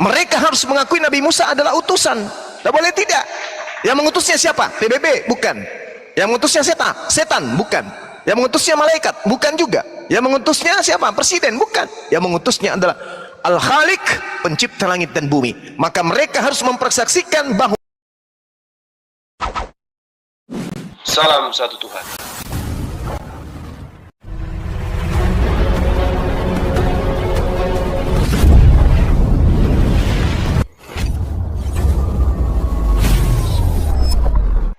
Mereka harus mengakui Nabi Musa adalah utusan. Tak boleh tidak. Yang mengutusnya siapa? PBB? Bukan. Yang mengutusnya setan? Setan? Bukan. Yang mengutusnya malaikat? Bukan juga. Yang mengutusnya siapa? Presiden? Bukan. Yang mengutusnya adalah Al-Khaliq, pencipta langit dan bumi. Maka mereka harus mempersaksikan bahwa salam satu Tuhan.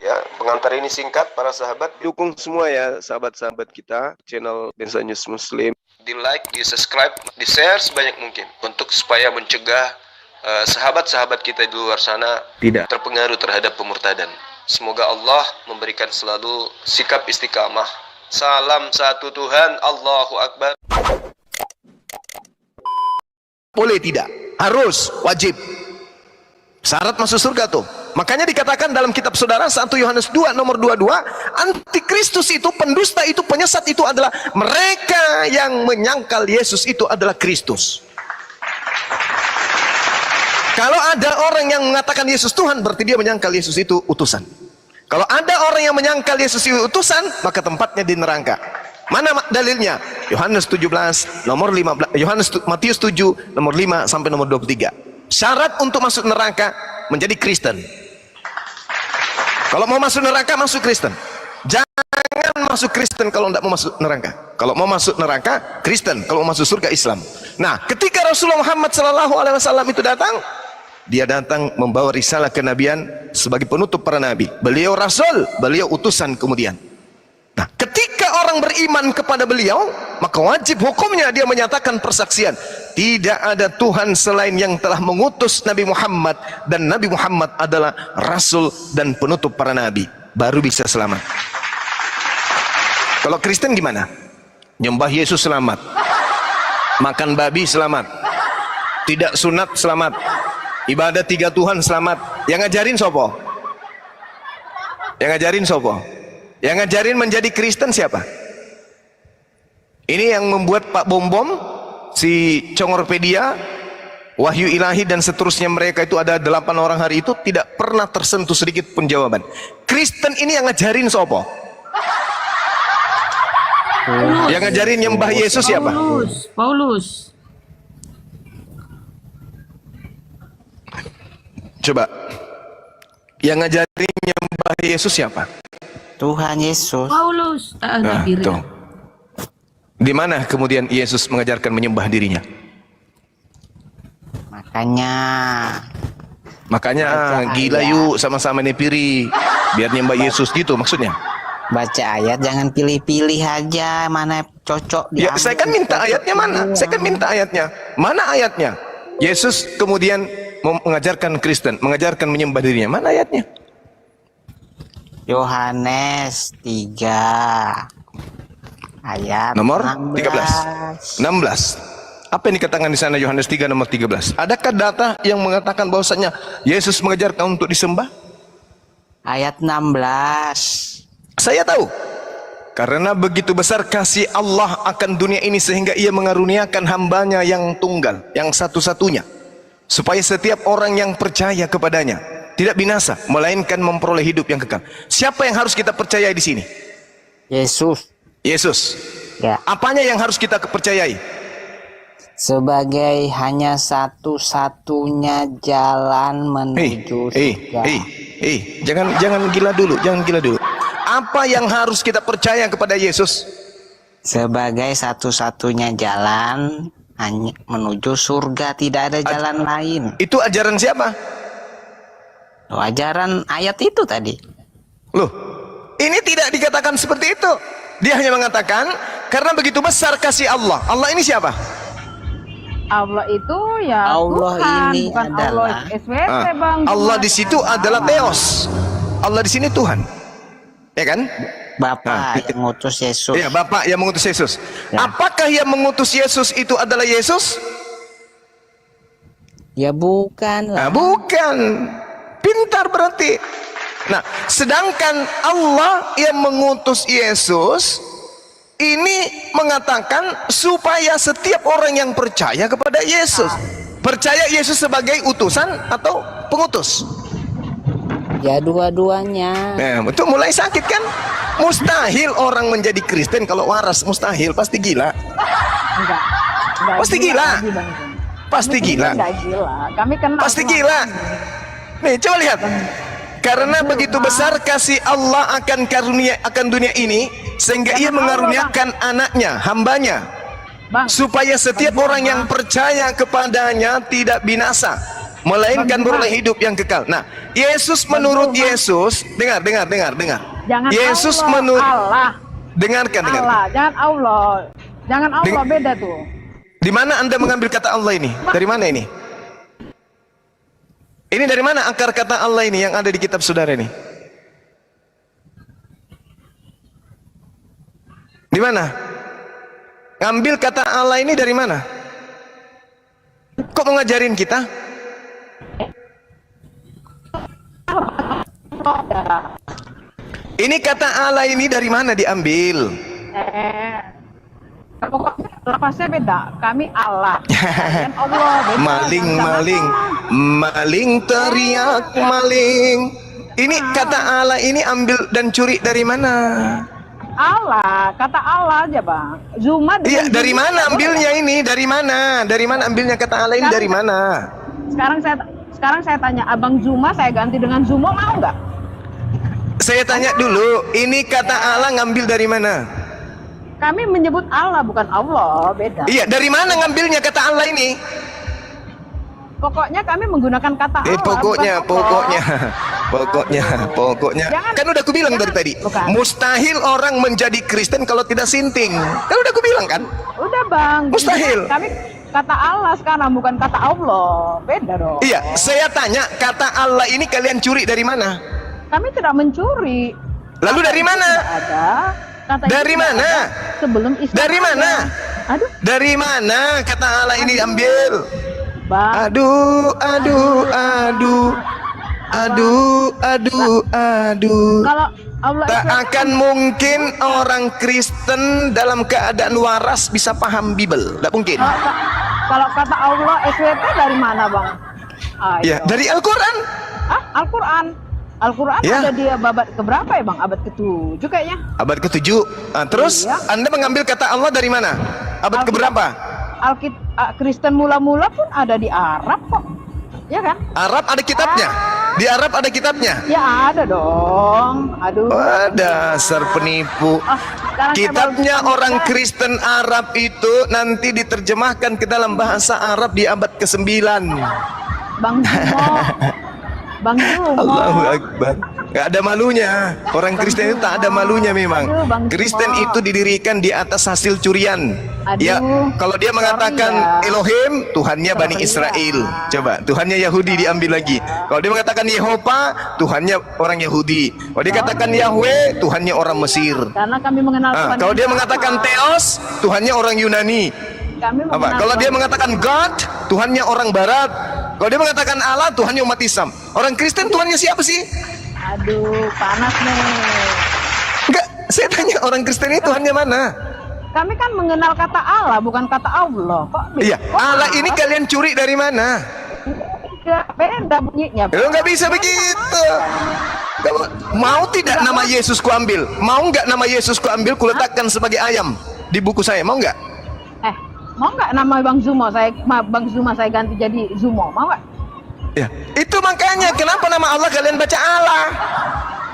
Ya, pengantar ini singkat, para sahabat. Dukung semua ya, sahabat-sahabat kita, channel Densa News Muslim. Di like, di subscribe, di share sebanyak mungkin. Untuk supaya mencegah sahabat-sahabat kita di luar sana tidak terpengaruh terhadap pemurtadan. Semoga Allah memberikan selalu sikap istiqamah. Salam satu Tuhan, Allahu Akbar. Boleh tidak? Harus, wajib. Syarat masuk surga tuh. Makanya dikatakan dalam kitab saudara 1 Yohanes 2 nomor 22, antikristus itu, pendusta itu, penyesat itu adalah mereka yang menyangkal Yesus itu adalah Kristus. Kalau ada orang yang mengatakan Yesus Tuhan, berarti dia menyangkal Yesus itu utusan. Kalau ada orang yang menyangkal Yesus itu utusan, maka tempatnya di neraka. Mana dalilnya? Yohanes 17 nomor 15, Matius 7 nomor 5 sampai nomor 23. Syarat untuk masuk neraka menjadi Kristen. Kalau mau masuk neraka, masuk Kristen. Jangan masuk Kristen kalau tidak mau masuk neraka. Kalau mau masuk neraka, Kristen. Kalau mau masuk surga, Islam. Nah, ketika Rasulullah Muhammad SAW itu datang, dia datang membawa risalah kenabian sebagai penutup para nabi. Beliau Rasul, beliau utusan kemudian. Nah, ketika orang beriman kepada beliau, maka wajib hukumnya dia menyatakan persaksian. Tidak ada Tuhan selain yang telah mengutus Nabi Muhammad, dan Nabi Muhammad adalah Rasul dan penutup para nabi. Baru bisa selamat. Kalau Kristen gimana? Nyembah Yesus selamat, makan babi selamat, tidak sunat selamat, ibadah 3 Tuhan selamat. Yang ngajarin sopo? Yang ngajarin sopo? Yang ngajarin menjadi Kristen siapa? Ini yang membuat Pak Bom-Bom, si Congorpedia, Wahyu Ilahi dan seterusnya, mereka itu ada 8 orang hari itu tidak pernah tersentuh sedikit pun jawaban. Kristen ini yang ngajarin sopo? Yang ngajarin nyembah Yesus siapa? Paulus. Coba. Yang ngajarin nyembah Yesus siapa? Tuhan Yesus. Paulus. Nah, tuh. Di mana kemudian Yesus mengajarkan menyembah dirinya? Makanya gila ayat. Yuk sama-sama nepiri biar nyembah Yesus gitu maksudnya. Baca ayat, jangan pilih-pilih aja mana cocok. Ya, saya kan minta ayatnya mana? Saya kan minta ayatnya. Mana ayatnya? Yesus kemudian mengajarkan Kristen, mengajarkan menyembah dirinya. Mana ayatnya? Yohanes 3 ayat nomor 16. 16. Apa yang dikatakan di sana Yohanes 3 nomor 13? Adakah data yang mengatakan bahwasanya Yesus mengajarkan untuk disembah? Ayat 16. Saya tahu. Karena begitu besar kasih Allah akan dunia ini sehingga ia mengaruniakan hambanya yang tunggal, yang satu-satunya, supaya setiap orang yang percaya kepadanya tidak binasa, melainkan memperoleh hidup yang kekal. Siapa yang harus kita percayai di sini? Yesus. Yesus. Ya. Apanya yang harus kita percayai? Sebagai hanya satu-satunya jalan menuju surga. Jangan gila dulu, jangan gila dulu. Apa yang harus kita percaya kepada Yesus? Sebagai satu-satunya jalan hanya menuju surga, tidak ada jalan lain. Itu ajaran siapa? Ajaran ayat itu tadi. Loh, ini tidak dikatakan seperti itu. Dia hanya mengatakan karena begitu besar kasih Allah. Allah ini siapa? Allah itu ya Allah Tuhan, ini bukan adalah Allah SWT, Bang. Allah di situ adalah Theos. Allah di sini Tuhan. Ya kan? Bapak yang mengutus Yesus. Ya, Bapak yang mengutus Yesus. Ya. Apakah yang mengutus Yesus itu adalah Yesus? Ya bukan lah. Nah, bukan. Pintar berarti. Nah, sedangkan Allah yang mengutus Yesus ini mengatakan supaya setiap orang yang percaya kepada Yesus, Percaya Yesus sebagai utusan atau pengutus? Ya dua-duanya. Nah, itu mulai sakit kan? Mustahil orang menjadi Kristen kalau waras, mustahil, pasti gila. Enggak. Pasti gila. lagi, Bang Jun. Pasti Kami gila. enggak gila. Kami kenal. Pasti sama gila. kami. Nih, coba lihat. Karena begitu besar kasih Allah akan dunia ini, sehingga ia mengaruniakan anaknya, hambanya, Bang, supaya setiap orang yang percaya kepadanya tidak binasa, melainkan beroleh hidup yang kekal. Nah, Yesus menurut Yesus, dengar. jangan Yesus Allah, menurut Allah. dengarkan. Allah, jangan Allah. Jangan Allah, beda tuh. Di mana Anda mengambil kata Allah ini? Dari mana ini? Ini dari mana akar kata Allah ini yang ada di kitab saudara ini? Di mana? Ngambil kata Allah ini dari mana? Kok mau ngajarin kita? Ini kata Allah ini dari mana diambil? Pokoknya lepasnya beda. Kami Allah. Kalian Allah. Beda. Maling teriak maling. Ini kata Allah ini ambil dan curi dari mana? Allah, kata Allah aja, Bang. Zuma. Iya, dari mana ambilnya ini? Dari mana? Dari mana ambilnya kata Allah ini? Dari mana? Sekarang saya tanya, Abang Zuma saya ganti dengan Zumo, mau nggak? Saya tanya dulu, ini kata Allah ngambil dari mana? Kami menyebut Allah, bukan Allah, beda. Iya, dari mana ngambilnya kata Allah ini? Pokoknya kami menggunakan kata Allah. Pokoknya. Kan udah aku bilang dari tadi, mustahil orang menjadi Kristen kalau tidak sinting. Kan udah aku bilang kan? Udah, Bang. Mustahil. Kami kata Allah sekarang, bukan kata Allah. Beda dong. Iya, saya tanya, kata Allah ini kalian curi dari mana? Kami tidak mencuri. Lalu dari mana? Tidak ada. Kata itu Dari tidak mana? ada sebelum Islam. Dari mana? Aduh, Dari mana kata Allah ini ambil? Bang. Aduh. Kalau Allah Tak itu akan mungkin orang Kristen dalam keadaan waras bisa paham Bible. Tak mungkin. kalau kata Allah SWT dari mana, Bang? Ayo. Ya, dari Al-Quran. Al-Quran. Al-Quran Ya. ada di abad keberapa ya, Bang? Abad ke-7 kayaknya. Abad ke-7. Terus Iya. Anda mengambil kata Allah dari mana? Abad keberapa? Kristen mula-mula pun ada di Arab kok. Ya kan? Arab ada kitabnya. Di Arab ada kitabnya. Ya ada dong. Aduh. Wah, dasar penipu. Sekarang saya Kitabnya baru- orang Kristen Arab itu nanti diterjemahkan ke dalam bahasa Arab di abad ke-9. Bang Jumo. Bang Jumo. Allahu Akbar. Gak ada malunya. Orang Kristen itu tak ada malunya memang. Aduh, Bang Kristen Jumo. itu didirikan di atas hasil curian. Aduh, Ya, kalau dia mengatakan sorry ya. Elohim, Tuhannya Bani Sorry Israel. ya. Coba, Tuhannya Yahudi diambil lagi. Kalau dia mengatakan Yehova, Tuhannya orang Yahudi. Kalau dia katakan Yahweh, Tuhannya orang Mesir. Karena kami mengenal Tuhan Kalau yang dia sama. mengatakan Theos, Tuhannya orang Yunani. Kami Apa? mengenal Kalau dia Tuhan- mengatakan God, Tuhannya orang Barat. Kalau dia mengatakan Allah, Tuhannya umat Islam. Orang Kristen Tuhannya siapa sih? Aduh, panas nih. Enggak, saya tanya orang Kristen itu Tuhannya mana? Kami kan mengenal kata Allah, bukan kata Allah. Kok beda? Iya, Kok Allah ini kalian curi dari mana? beda bunyinya. Lo nggak bisa begitu. Mau tidak nama Yesus ku ambil? Mau nggak nama Yesus ku ambil? Ku letakkan sebagai ayam di buku saya. Mau nggak? Mau nggak nama Bang Zumo saya ganti jadi Zumo? Mau nggak? Ya, itu makanya kenapa nama Allah kalian baca Allah?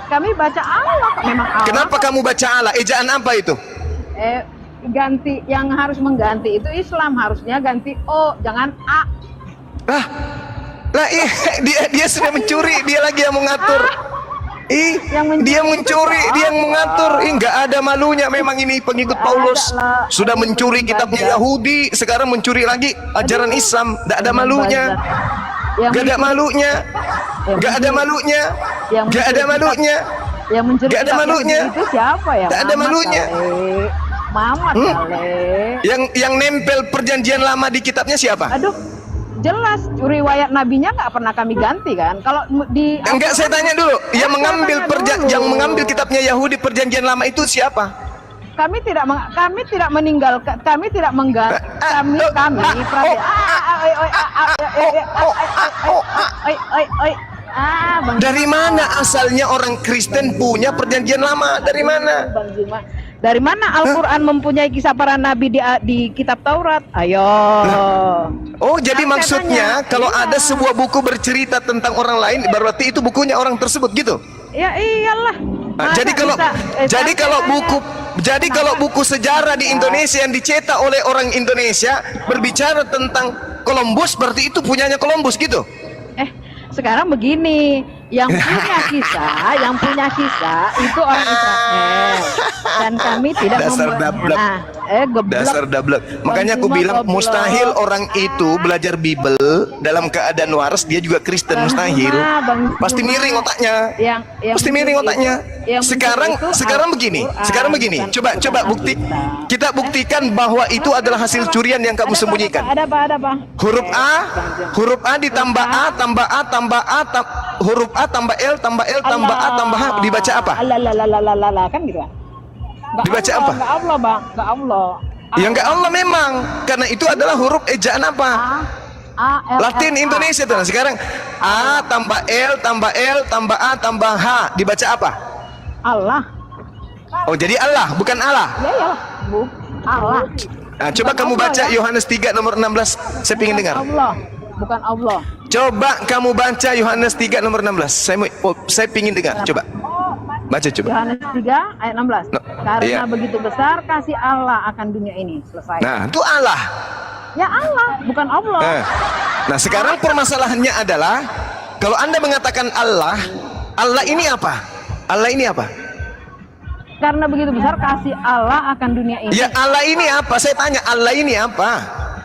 Kami baca Allah, kok. Memang Allah. Kenapa kamu baca Allah? Ejaan apa itu? Ganti yang harus mengganti itu Islam, harusnya ganti O, jangan A. Lah, dia sudah mencuri, dia lagi yang mengatur. Dia mencuri, dia yang mengatur. Nggak ada malunya memang ini pengikut Paulus. ada lah. Sudah mencuri kitabnya Yahudi, sekarang mencuri lagi ajaran Islam. Nggak ada malunya. Nggak ada malunya. Nggak ada malunya. Nggak ada malunya. Yang mencuri Nggak ada kitabnya malunya. itu siapa ya? Nggak ada malunya. Mamat kali. Yang nempel perjanjian lama di kitabnya siapa? Aduh, jelas riwayat nabinya nggak pernah kami ganti kan? Kalau di Enggak, saya tanya dulu. Yang saya tanya dulu. mengambil kitabnya Yahudi perjanjian lama itu siapa? kami tidak meninggalkan, kami tidak mengganti, Dari mana asalnya orang Kristen punya perjanjian lama? Dari mana? Bang Zuma. Dari mana Al-Quran mempunyai kisah para nabi di kitab Taurat? Ayo. Oh, jadi Kan maksudnya katanya, kalau iya. ada sebuah buku bercerita tentang orang lain, berarti itu bukunya orang tersebut gitu. Ya iyalah. Nah, jadi kalau buku sejarah di Indonesia yang dicetak oleh orang Indonesia berbicara tentang Columbus, berarti itu punyanya Columbus gitu. Sekarang begini, yang punya kisah itu orang Israel, dan kami tidak Dasar dablek. geblek. Dasar dablek. Makanya aku Cuma bilang goblok. mustahil orang itu belajar Bible dalam keadaan waras, dia juga Kristen, mustahil. Bang Pasti Zuma. miring otaknya. Yang Pasti betul miring itu- otaknya. yang betul itu Sekarang Al-Quran, begini. bukan Coba bukti. Alkitab. Kita buktikan bahwa itu adalah hasil curian yang kamu sembunyikan. Ada apa? Huruf A ditambah A tambah A tambah A huruf A tambah L tambah L tambah A tambah H dibaca apa? Alalalalalala, kan gitu kan? Nggak Dibaca Allah, apa? Nggak Allah, Bang. Nggak Allah. Ya enggak Allah memang, karena itu adalah huruf ejaan apa? A, L, Latin L, A. Indonesia tuh. Nah, sekarang A tambah L tambah L tambah A tambah H dibaca apa? Allah. Oh, jadi Allah bukan Allah. Ya iyalah, Bu. Allah. Nah, coba Bukan kamu Allah, baca ya. Yohanes 3 nomor 16. Saya ingin dengar. Allah. Bukan Allah. Coba kamu baca Yohanes 3 nomor 16. Saya ingin dengar. Coba. Baca coba. Yohanes 3 ayat 16. No, Karena iya. begitu besar kasih Allah akan dunia ini. Selesai. Nah, itu Allah. Ya Allah, bukan Allah. Nah, sekarang permasalahannya adalah kalau Anda mengatakan Allah, Allah ini apa? Allah ini apa? Karena begitu besar kasih Allah akan dunia ini. Ya, Allah ini apa? Saya tanya, Allah ini apa?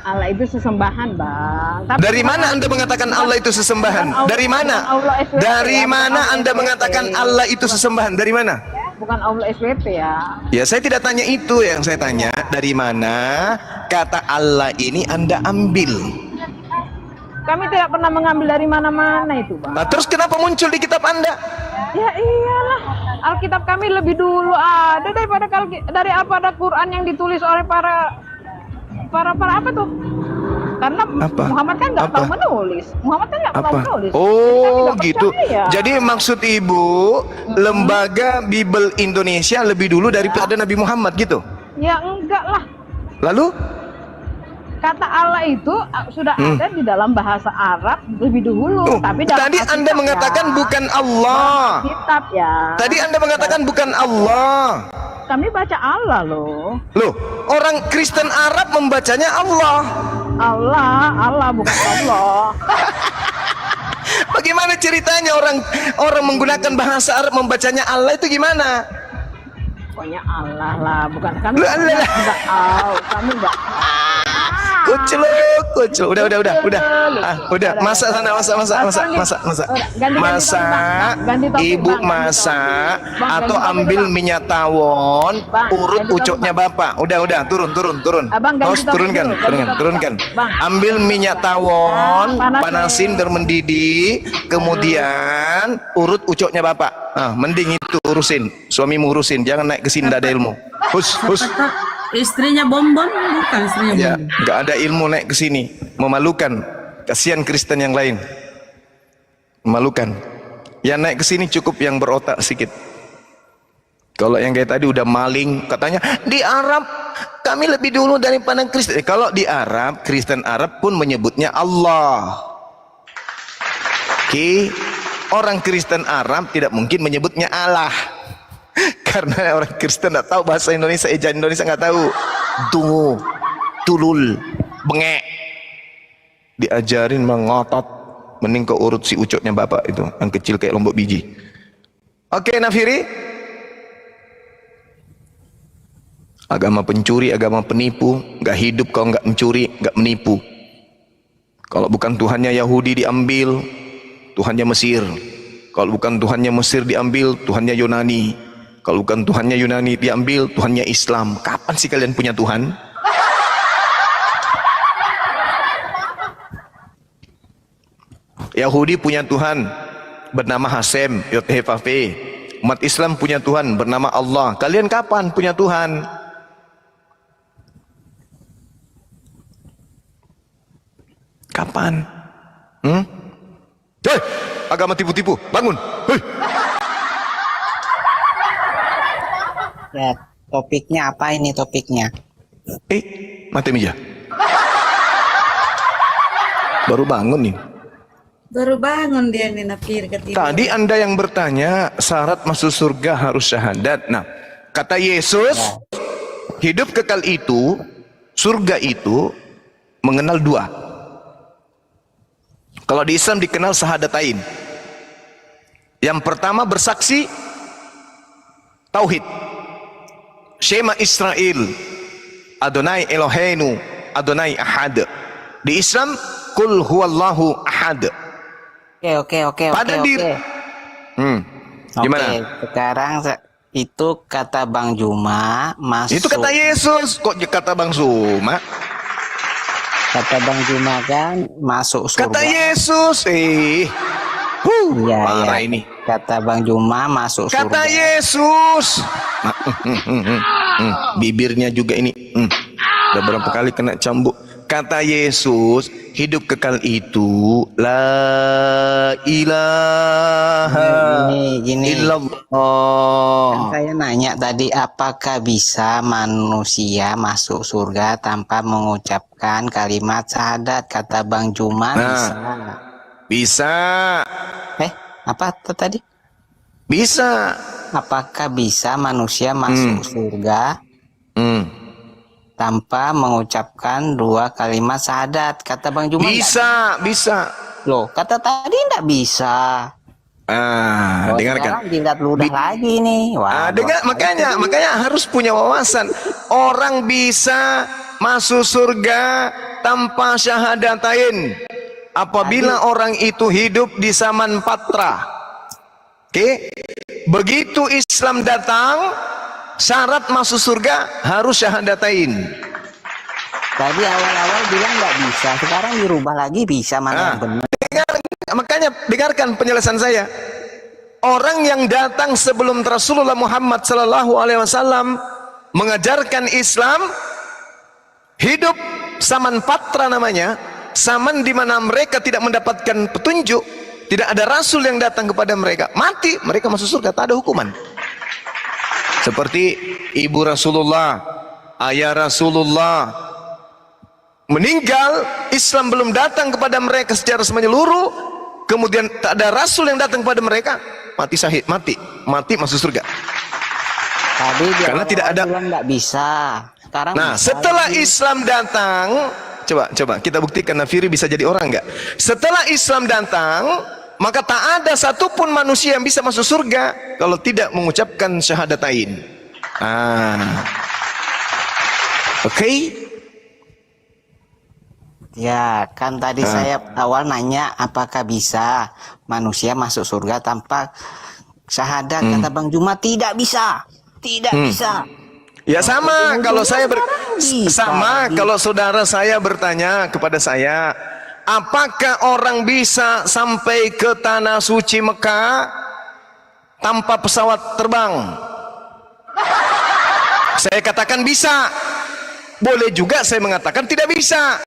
Allah itu sesembahan, Bang. Tapi Dari mana Anda mengatakan Allah itu sesembahan? Dari mana? Dari mana Anda mengatakan Allah itu sesembahan? Dari mana? Bukan Allah SWT ya. Ya, saya tidak tanya itu, yang saya tanya dari mana kata Allah ini Anda ambil. Kami tidak pernah mengambil dari mana-mana itu, Bang. Nah, terus kenapa muncul di kitab Anda? Ya iyalah, Alkitab kami lebih dulu ada daripada ada Quran yang ditulis oleh para apa tuh? Karena Apa? Muhammad kan nggak Apa? tahu menulis. Muhammad kan nggak tahu Apa? menulis. Oh, Jadi kami nggak gitu. percaya. Jadi maksud Ibu, lembaga Bible Indonesia lebih dulu daripada Nabi Muhammad gitu. Ya enggak lah. Lalu Kata Allah itu sudah ada di dalam bahasa Arab lebih dulu. Tapi dalam tadi Anda Alkitab mengatakan ya. bukan Allah. Kitab ya. Tadi Anda mengatakan bukan Allah. Kami baca Allah loh. Loh, orang Kristen Arab membacanya Allah. Allah bukan Allah. Bagaimana ceritanya orang menggunakan bahasa Arab membacanya Allah itu gimana? Pokoknya Allah lah, bukan kami. Loh, Allah. Enggak tahu, kami enggak. Kucel. Udah. Udah. Masak sana, masak. Masak. Ganti topik, Ibu Bang. masak Bang, atau ganti topik, ambil Bang. minyak tawon, Bang, urut ganti topik, ucoknya Bang. Bapak. Udah, turun. Abang, ganti Host, topik turunkan. dulu, ganti topik, Turunkan. Bang. Ambil minyak tawon, Panasin. panasin biar mendidih, kemudian urut ucoknya Bapak. Ah, mending itu urusin, suamimu urusin, jangan naik ke sini nggak ada ilmu. Hus. Istrinya Bonbon bukan istrinya Ya, Bonbon. nggak ada ilmu naik ke sini, memalukan. Kasihan Kristen yang lain, memalukan. Yang naik ke sini cukup yang berotak sedikit. Kalau yang kayak tadi udah maling, katanya di Arab kami lebih dulu daripada Kristen. Kalau di Arab, Kristen Arab pun menyebutnya Allah. Oke, orang Kristen Arab tidak mungkin menyebutnya Allah. Karena orang Kristen tidak tahu bahasa Indonesia, ejaan Indonesia nggak tahu. Tungu, tulul, bengek. Diajarin mengotot, mending ke urut si ucoknya Bapak itu, yang kecil kayak lombok biji. Oke, Nafiri. Agama pencuri, agama penipu, nggak hidup kalau nggak mencuri, nggak menipu. Kalau bukan Tuhannya Yahudi diambil, Tuhannya Mesir. Kalau bukan Tuhannya Mesir diambil, Tuhannya Yunani. Kalau bukan Tuhannya Yunani diambil, Tuhannya Islam. Kapan sih kalian punya Tuhan? Yahudi punya Tuhan bernama Hasem, Yod-Heh-Vaveh. Umat Islam punya Tuhan bernama Allah. Kalian kapan punya Tuhan? kapan? Hei, agama tipu-tipu, bangun. Hei. Ya, topiknya apa ini topiknya? Mati meja. Baru bangun nih. Baru bangun dia nih Nafir ketiduran. Tadi Anda yang bertanya syarat masuk surga harus syahadat. Nah, kata Yesus, hidup kekal itu, surga itu mengenal dua. Kalau di Islam dikenal syahadatain. Yang pertama bersaksi tauhid. Shema Israel, Adonai Eloheinu, Adonai Ahad. Di Islam, Kul huwallahu ahad. Oke. Pada diri. Gimana? Oke, sekarang itu kata Bang Juma masuk. Itu kata Yesus. Kok kata Bang Zuma? Kata Bang Juma kan masuk surga. Kata Yesus. Parah ini. Kata Bang Juma masuk surga. Kata Yesus. Bibirnya juga ini. Udah berapa kali kena cambuk. Kata Yesus, hidup kekal itu la ilaha Gini. illallah. Kan saya nanya tadi, apakah bisa manusia masuk surga tanpa mengucapkan kalimat syahadat? Kata Bang Juma bisa. Bisa. Apa tadi? Bisa. Apakah bisa manusia masuk surga tanpa mengucapkan dua kalimat syahadat? Kata Bang Juma Bisa. Loh, kata tadi enggak bisa. Dengarkan. Dilihat ludah lagi nih. Wah, makanya harus punya wawasan. Orang bisa masuk surga tanpa syahadatain apabila orang itu hidup di zaman patra. Oke. Begitu Islam datang, syarat masuk surga harus syahadatain. Tadi awal-awal bilang nggak bisa, sekarang dirubah lagi bisa, mana yang benar? Makanya dengarkan penjelasan saya. Orang yang datang sebelum Rasulullah Muhammad SAW mengajarkan Islam, hidup zaman patra namanya, zaman di mana mereka tidak mendapatkan petunjuk, tidak ada Rasul yang datang kepada mereka, mati, mereka masuk surga, tak ada hukuman. Seperti ibu Rasulullah, ayah Rasulullah meninggal, Islam belum datang kepada mereka secara menyeluruh, kemudian tak ada Rasul yang datang kepada mereka, mati syahid, mati masuk surga. Tadi karena tidak ada, nggak bisa. Sekarang nah bisa setelah lagi. Islam datang, coba kita buktikan Nafiri bisa jadi orang nggak? Setelah Islam datang, maka tak ada satupun manusia yang bisa masuk surga kalau tidak mengucapkan syahadatain. Oke? Ya, kan tadi saya awal nanya apakah bisa manusia masuk surga tanpa syahadat. Kata Bang Juma tidak bisa. Tidak bisa. Ya sama, kalau saya bisa. kalau saudara saya bertanya kepada saya, apakah orang bisa sampai ke tanah suci Mekah tanpa pesawat terbang? Saya katakan bisa. Boleh juga saya mengatakan tidak bisa.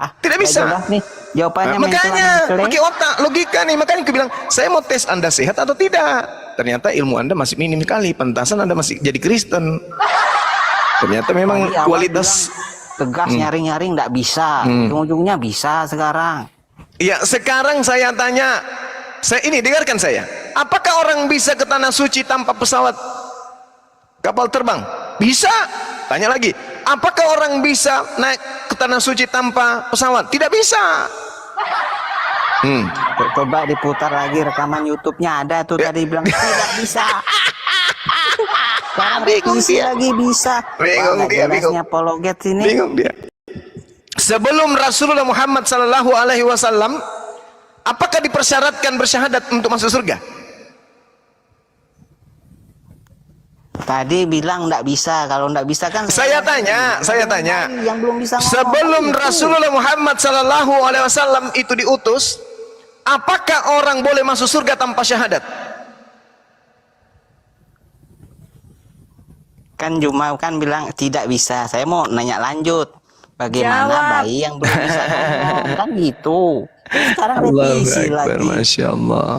Tidak bisa. Nih, jawabannya makanya pakai otak, logika nih. Makanya aku bilang, saya mau tes Anda sehat atau tidak. Ternyata ilmu Anda masih minim sekali. Pantasan Anda masih jadi Kristen. Ternyata memang kualitas tegas nyari-nyari nggak bisa. Ujung-ujungnya bisa sekarang. Ya, sekarang saya tanya, dengarkan saya. Apakah orang bisa ke tanah suci tanpa pesawat kapal terbang? Bisa. Tanya lagi, apakah orang bisa naik ke tanah suci tanpa pesawat? Tidak bisa. Coba diputar lagi rekaman YouTube-nya, ada tuh tadi bilang tidak bisa. Sekarang Bingung dia. lagi bisa. Bingung dia, bingung. Apologet sini. Bingung dia. Sebelum Rasulullah Muhammad SAW, apakah dipersyaratkan bersyahadat untuk masuk surga? Tadi bilang enggak bisa. Kalau enggak bisa kan Saya tanya. yang belum bisa ngomong. Sebelum Rasulullah Muhammad SAW itu diutus, apakah orang boleh masuk surga tanpa syahadat? Kan Juma kan bilang tidak bisa. Saya mau nanya lanjut. Bagaimana Jawab. bayi yang belum bisa ngomong kan gitu. Sekarang Allahu revisi Akbar, lagi. Masya Allah.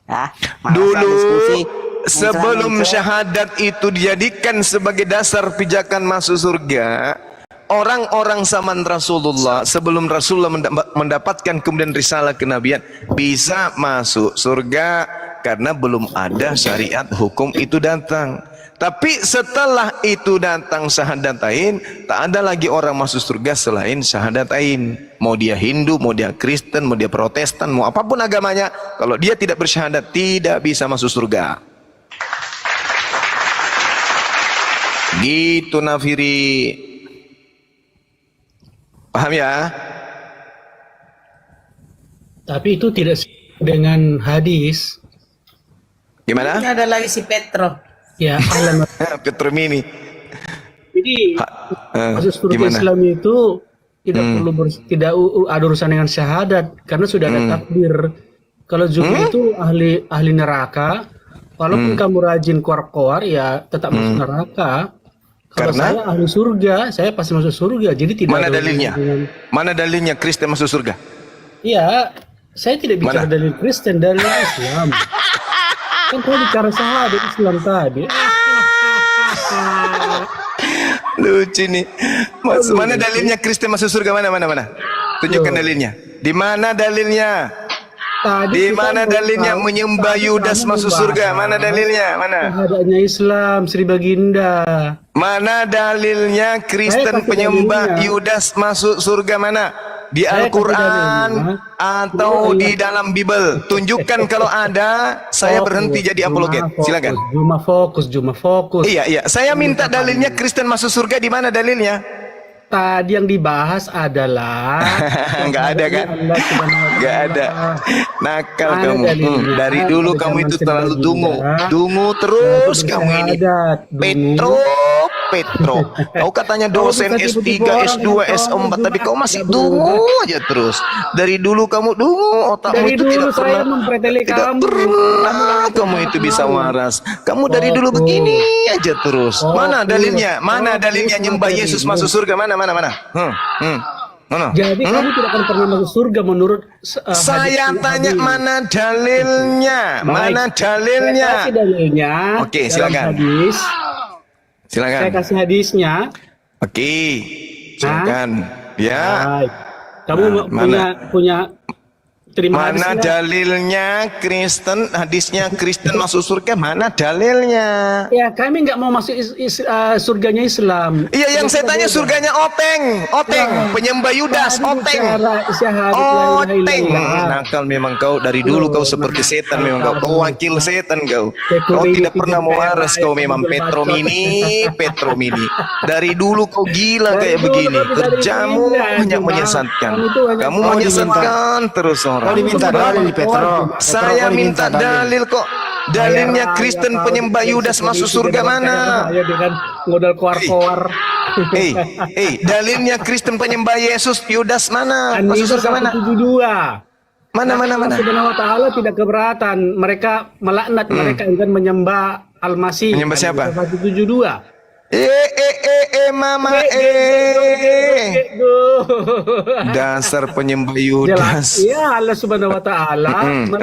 Ah, malas Dulu lah diskusi. sebelum Mencela-mencela. syahadat itu dijadikan sebagai dasar pijakan masuk surga, orang-orang zaman Rasulullah sebelum Rasulullah mendapatkan kemudian risalah kenabian bisa masuk surga karena belum ada syariat hukum itu datang. Tapi setelah itu datang syahadatain, tak ada lagi orang masuk surga selain syahadatain. Mau dia Hindu, mau dia Kristen, mau dia Protestan, mau apapun agamanya, kalau dia tidak bersyahadat tidak bisa masuk surga. Gitu nafiri. Paham ya? Tapi itu tidak dengan hadis. Gimana? Ini ada lagi si Petro. Ya, alam. Petro Mini. Jadi masuk surga gimana? Islam itu tidak perlu tidak ada urusan dengan syahadat karena sudah ada takdir. Kalau juga itu ahli neraka, walaupun kamu rajin keluar ya tetap masuk neraka. Kalau Karena? saya ahli surga, saya pasti masuk surga. Jadi tidak Mana ada dalilnya? hubungan- Mana dalilnya Kristen masuk surga? Iya, saya tidak bicara Mana? dalil Kristen, dalil Islam. Kan kau bicara syahadat Islam tadi. Lucu nih. Mana dalilnya Kristen masuk surga? Mana? Tunjukkan dalilnya. Di mana dalilnya? Tadi Di kita mana mau dalilnya tahu, menyembah tadi Yudas kamu masuk membahas surga? Mana dalilnya? Mana? Syahadatnya Islam, Sri Baginda. Mana dalilnya Kristen kasih penyembah dalilnya. Yudas masuk surga? Mana? Di Saya kasih Al-Quran dalilnya. atau Iya, di iya. dalam Bible? Tunjukkan kalau ada, saya berhenti jadi apologet. Silakan. Cuma fokus. Iya. Saya minta dalilnya Kristen masuk surga di mana dalilnya? Tadi yang dibahas adalah Nggak ada kan? Allah Subhanahu wa Nggak Ta'ala. ada. Nakal Ada kamu. dalilnya. Dari dulu Ada kamu zaman itu Sri terlalu Baginda. dungu. Dungu terus Saya kamu ini. bersyahadat, dungu. Petro. Kau katanya dosen Kamu bisa S3, tiba-tiba orang S2, yang S4, tahu tapi kau masih tidak dungu aja terus. Dari dulu kamu dungu, otakmu Dari itu dulu tidak saya pernah. mempreteli Tidak kamu. pernah kamu itu bisa waras. Kamu dari dulu begini aja terus. Mana dalilnya? Mana dalilnya nyembah Yesus masuk surga? Mana? Mana? Jadi kamu tidak akan pernah masuk surga menurut Saya hadis- tanya hadis. mana dalilnya? Mana Baik. dalilnya? Saya kasih dalilnya. Oke, dalam silakan. Hadis. Saya Silakan. kasih hadisnya. Oke. Silakan. Ya. Baik. Kamu Mana? punya terima Mana hadisnya? dalilnya Kristen, hadisnya Kristen masuk surga? Mana dalilnya? Ya, kami nggak mau masuk surganya Islam. Iya, yang saya tanya surganya Oteng, penyembah Yudas, Oteng. Oteng. Nakal memang kau, dari dulu kau seperti setan memang kau wakil setan kau. Kau tidak pernah mau waras, kau memang Petro Mini. Dari dulu kau gila kayak begini. Kerjamu hanya menyesatkan. Kamu menyesatkan terus orang. Kau diminta dalil Petro. Saya minta dalil kok. Dalilnya Kristen penyembah Yudas masuk surga mana? Ya dengan modal koar-koar. Dalilnya Kristen penyembah Yesus Yudas mana? Masuk Anies surga mana? 172. Mana? Allah Subhanahu wa Ta'ala tidak keberatan. Mereka melaknat mereka yang menyembah Al-Masih. Menyembah siapa? 172. Mama Dasar penyembah Jelas. Yudas. Ya Allah Subhanahu wa Ta'ala.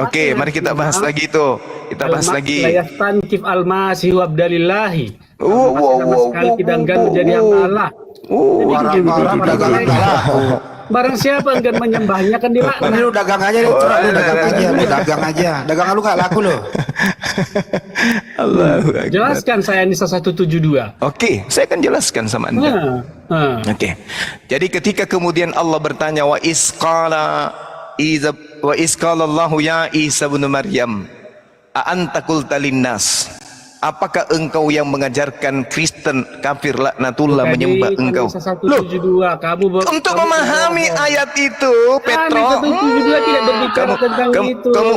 Oke, mari kita bahas lagi itu. Kita bahas lagi. Layastankif al-masih wa abdalillahi. Wow, Sama sekali tidak enggan menjadi hamba Allah. Jadi Orang-orang begini, dagangan gak laku. barang siapa enggan menyembahnya kan Ini dilaknat. lu dagang aja deh, Tro. Lu dagang aja. Dagangan lu gak laku lo. Allahu Akbar. Jelaskan saya Nisa 172. Oke, saya akan jelaskan sama Anda. Oke. Jadi ketika kemudian Allah bertanya wa isqala Allahu ya Isa bin Maryam a anta qulta linnas, apakah engkau yang mengajarkan Kristen kafir laknatullah menyembah engkau? Loh, 172 kamu untuk memahami ayat itu, Petro, 172 tidak berbicara tentang itu. kamu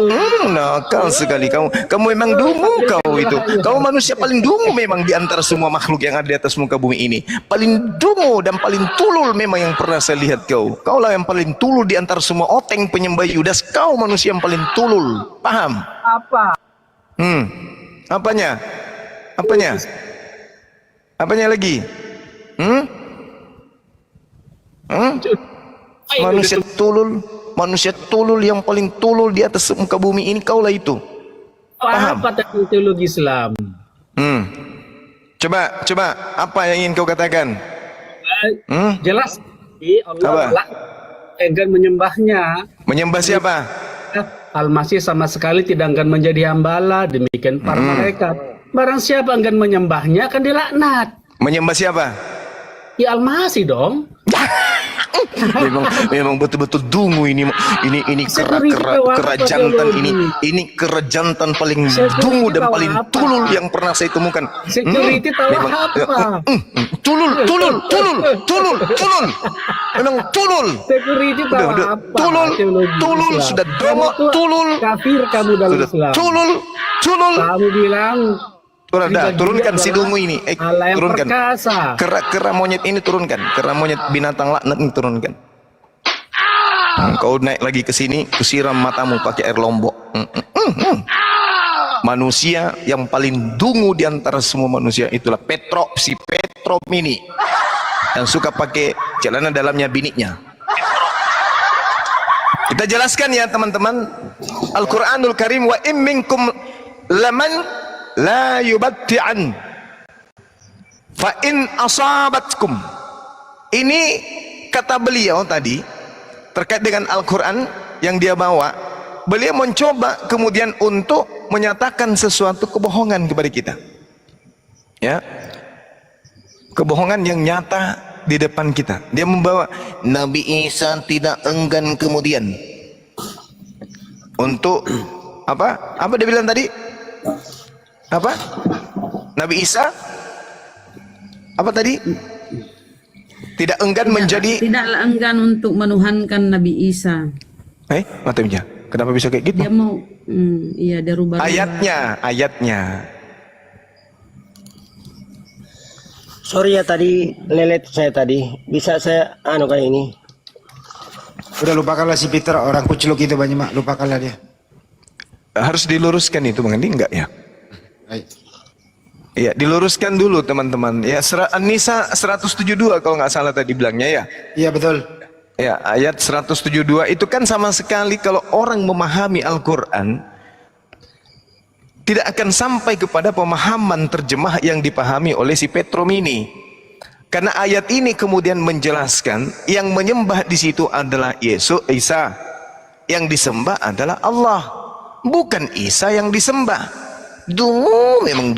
nakal sekali kamu memang dungu kau itu. Kau manusia paling dungu memang di antara semua makhluk yang ada di atas muka bumi ini. Paling dungu dan paling tulul memang yang pernah saya lihat kau. Kaulah yang paling tulul di antara semua oteng penyembah Yudas. Kau manusia yang paling tulul. Paham? Apa? Apanya? Apanya lagi? Manusia tulul yang paling tulul di atas muka bumi ini, kaulah itu. Paham? Apa tentang teologi Islam? Coba apa yang ingin kau katakan? Jelas Allah enggan menyembahnya. Menyembah siapa? Al-Masih sama sekali tidak enggan menjadi hambala, demikian para malaikat. Barang siapa enggan menyembahnya akan dilaknat. Menyembah siapa? Ya Al-Masih dong. memang betul-betul dungu ini kerajantan ini kerajantan paling dungu dan paling tulul yang pernah saya temukan. Security tahu apa? Tulul memang tulul. Security tahu apa? Tulul sudah dongok, tulul kafir kamu dalam Islam. Tulul Kamu bilang turunkan si dungu ini, Allah yang turunkan. perkasa. Kera monyet ini turunkan, kera monyet binatang laknat ini turunkan. Kau naik lagi ke sini, kusiram matamu pakai air lombok. Manusia yang paling dungu di antara semua manusia itulah si Petro Mini, yang suka pakai celana dalamnya biniknya. Kita jelaskan ya teman-teman, Al-Quranul Karim, wa in minkum laman la yubatti'an fa in asabatkum. Ini kata beliau tadi terkait dengan Al-Quran yang dia bawa. Beliau mencoba kemudian untuk menyatakan sesuatu kebohongan kepada kita, ya, kebohongan yang nyata di depan kita. Dia membawa Nabi Isa tidak enggan kemudian untuk apa dia bilang tadi? Apa? Nabi Isa apa tadi? Tidak enggan menjadi, tidaklah enggan untuk menuhankan Nabi Isa. Matemnya. Kenapa bisa kayak gitu? Dia mau iya, dia rubah ayatnya. Sorry ya tadi lelet saya tadi. Bisa saya kayak ini. Udah lupakanlah si Peter, orang kuciluk itu banyak mak, lupakanlah dia. Harus diluruskan itu Bang Andi, enggak ya? Baik. Ya, diluruskan dulu teman-teman. Ya, An-Nisa 172 kalau nggak salah tadi bilangnya ya. Iya betul. Ya, ayat 172 itu kan sama sekali kalau orang memahami Al-Quran tidak akan sampai kepada pemahaman terjemah yang dipahami oleh si Petro Mini. Karena ayat ini kemudian menjelaskan yang menyembah di situ adalah Isa, yang disembah adalah Allah, bukan Isa yang disembah. Dungu, memang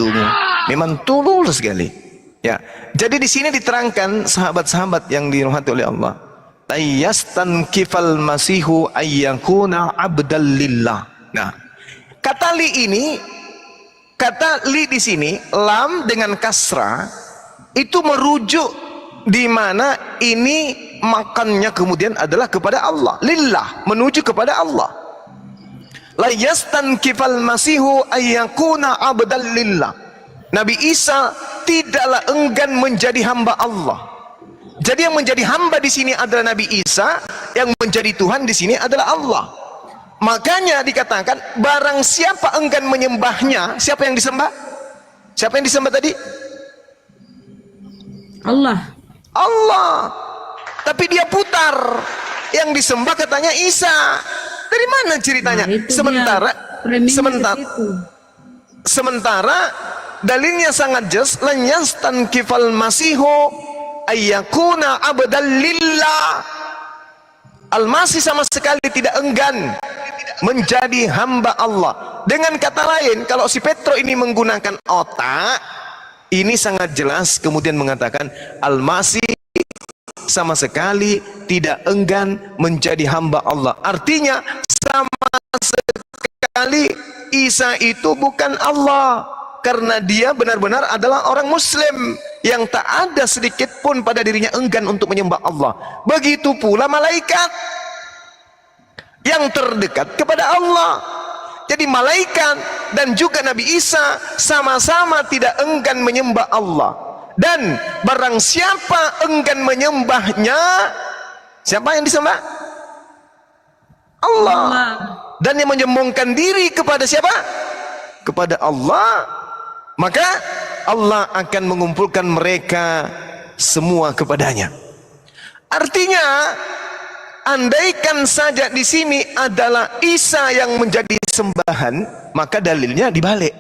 tulul sekali. Ya, jadi di sini diterangkan sahabat-sahabat yang dirahmati oleh Allah. Tayyastan kifal masihu ayyakuna abdal lillah. Nah, kata li di sini lam dengan kasra itu merujuk di mana ini makannya kemudian adalah kepada Allah, lillah, menuju kepada Allah. La yastankifal masihu ayyakuna abdal lillah. Nabi Isa tidaklah enggan menjadi hamba Allah. Jadi yang menjadi hamba di sini adalah Nabi Isa, yang menjadi Tuhan di sini adalah Allah. Makanya dikatakan barang siapa enggan menyembahnya, siapa yang disembah? Siapa yang disembah tadi? Allah. Tapi dia putar. Yang disembah katanya Isa. Dari mana ceritanya? Sementara dalilnya sangat jelas, lan yastankifal masihu ayyakuna abdal lillah. Al-Masih sama sekali tidak enggan menjadi hamba Allah. Dengan kata lain, kalau si Petro ini menggunakan otak, ini sangat jelas kemudian mengatakan Al-Masih sama sekali tidak enggan menjadi hamba Allah. Artinya sama sekali Isa itu bukan Allah, karena dia benar-benar adalah orang Muslim yang tak ada sedikit pun pada dirinya enggan untuk menyembah Allah. Begitu pula malaikat yang terdekat kepada Allah. Jadi malaikat dan juga Nabi Isa sama-sama tidak enggan menyembah Allah. Dan barang siapa enggan menyembahnya, siapa yang disembah? Allah. Dan yang menyombongkan diri kepada siapa? Kepada Allah, maka Allah akan mengumpulkan mereka semua kepadanya. Artinya, andaikan saja di sini adalah Isa yang menjadi sembahan, maka dalilnya dibalik.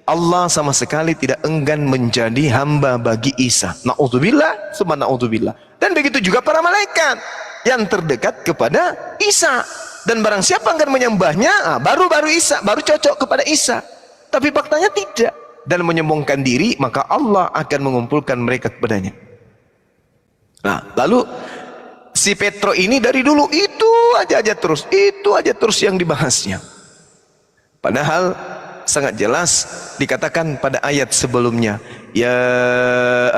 Allah sama sekali tidak enggan menjadi hamba bagi Isa. Na'udzubillah, summa na'udzubillah. Dan begitu juga para malaikat yang terdekat kepada Isa. Dan barang siapa enggan menyembahnya, baru Isa, baru cocok kepada Isa. Tapi faktanya tidak. Dan menyombongkan diri, maka Allah akan mengumpulkan mereka kepadanya. Nah, lalu si Petro ini dari dulu itu aja terus yang dibahasnya. Padahal sangat jelas dikatakan pada ayat sebelumnya, ya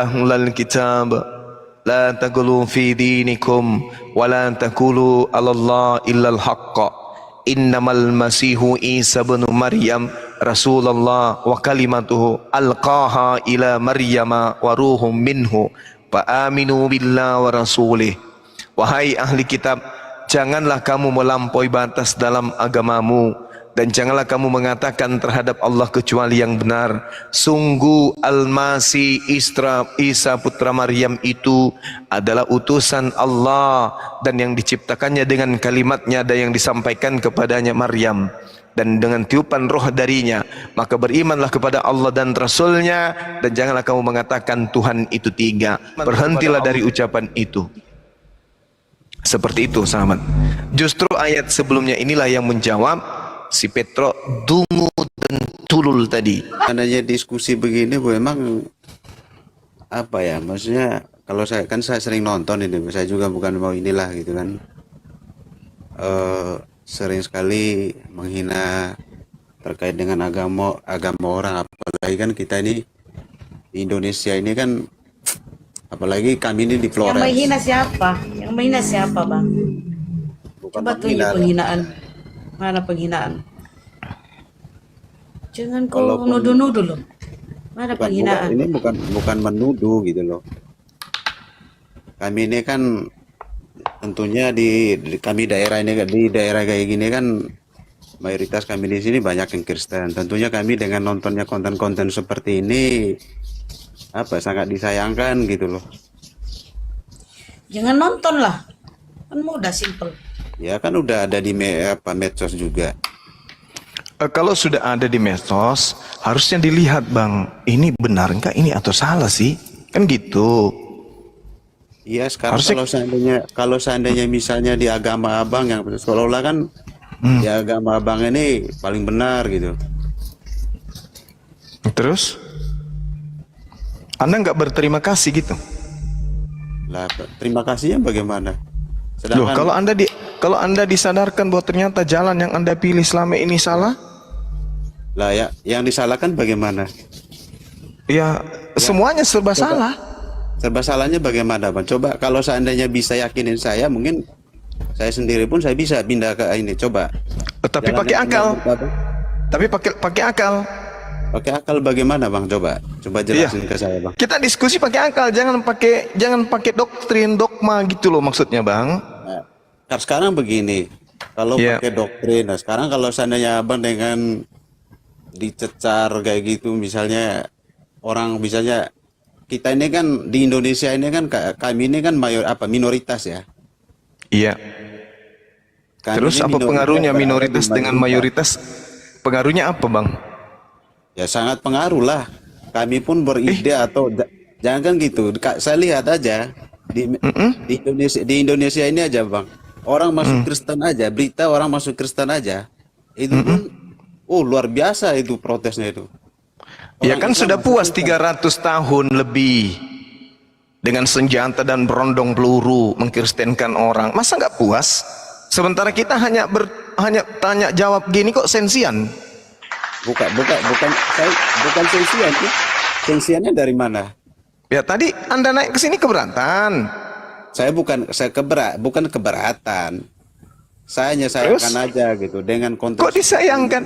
ahlal kitab la taqulu fi dinikum wa la taqulu 'ala Allah illal haqq innamal masihu Isa bin Maryam rasulullah wa kalimatuhu alqaha ila maryama wa ruhum minhu fa aminu billahi wa rasulih. Wahai ahli kitab, janganlah kamu melampaui batas dalam agamamu, dan janganlah kamu mengatakan terhadap Allah kecuali yang benar. Sungguh Al-Masih Isa putra Maryam itu adalah utusan Allah, dan yang diciptakannya dengan kalimatnya dan yang disampaikan kepadanya Maryam, dan dengan tiupan roh darinya. Maka berimanlah kepada Allah dan Rasulnya, dan janganlah kamu mengatakan Tuhan itu tiga. Berhentilah dari ucapan itu. Seperti itu, sahabat. Justru ayat sebelumnya inilah yang menjawab si Petro dungu dan tulul tadi. Adanya diskusi begini, Bu, emang apa ya? Maksudnya kalau saya sering nonton ini, saya juga bukan mau inilah gitu kan. Sering sekali menghina terkait dengan agama orang, apalagi kan kita ini di Indonesia ini kan, apalagi kami ini di Flores. Yang menghina siapa? Yang menghina siapa, Bang? Bukan Coba tunjuk menghina. penghinaan. Mana penghinaan? Jangan kau Walaupun- nuduh-nuduh loh. Mana penghinaan? Ini bukan menuduh gitu loh. Kami ini kan tentunya kami daerah ini, di daerah kayak gini kan mayoritas kami di sini banyak yang Kristen. Tentunya kami dengan nontonnya konten-konten seperti ini sangat disayangkan gitu loh. Jangan nonton lah. Kan mudah, simple. Ya kan udah ada di medsos juga. Kalau sudah ada di medsos, harusnya dilihat, Bang, ini benar enggak ini atau salah sih? Kan gitu. Iya, sekarang Harusnya- kalau seandainya misalnya di agama abang yang seolah-olah kan di agama abang ini paling benar gitu. Terus Anda nggak berterima kasih gitu? Lah, terima kasihnya bagaimana? Loh, kalau Anda disadarkan bahwa ternyata jalan yang Anda pilih selama ini salah, lah ya, yang disalahkan bagaimana? ya semuanya serba salah. Serba salahnya bagaimana, Bang? Coba kalau seandainya bisa yakinin saya, mungkin saya sendiri pun saya bisa pindah ke ini. Coba. Tapi Jalan pakai yang akal. benar, Bang. Tapi pakai akal. Pakai akal bagaimana, Bang? Coba jelasin ke saya, Bang. Kita diskusi pakai akal, jangan pakai doktrin, dogma gitu loh maksudnya, Bang. Nah, sekarang begini, kalau Iya. pakai doktrin, nah sekarang kalau seandainya Abang dengan dicecar kayak gitu, misalnya orang misalnya kita ini kan di Indonesia ini kan kami ini kan minoritas ya. Iya. Kami Terus ini apa pengaruhnya berada di minoritas dengan mayoritas? Pengaruhnya apa, Bang? Ya sangat pengaruh lah. Kami pun beride atau jangan kan gitu. Saya lihat aja di Indonesia ini aja, Bang. Orang masuk Kristen aja, berita orang masuk Kristen aja. Itu pun luar biasa itu protesnya itu. Ya Orang kan Islam sudah masuk puas Kristen. 300 tahun lebih dengan senjata dan berondong peluru mengkristenkan orang. Masa nggak puas? Sementara kita hanya tanya jawab gini kok sensian. Bukan sensian sih. Sensiannya dari mana? Ya tadi Anda naik ke sini keberatan. Bukan keberatan. Saya hanya sayangkan aja gitu dengan konteks. Kok disayangkan?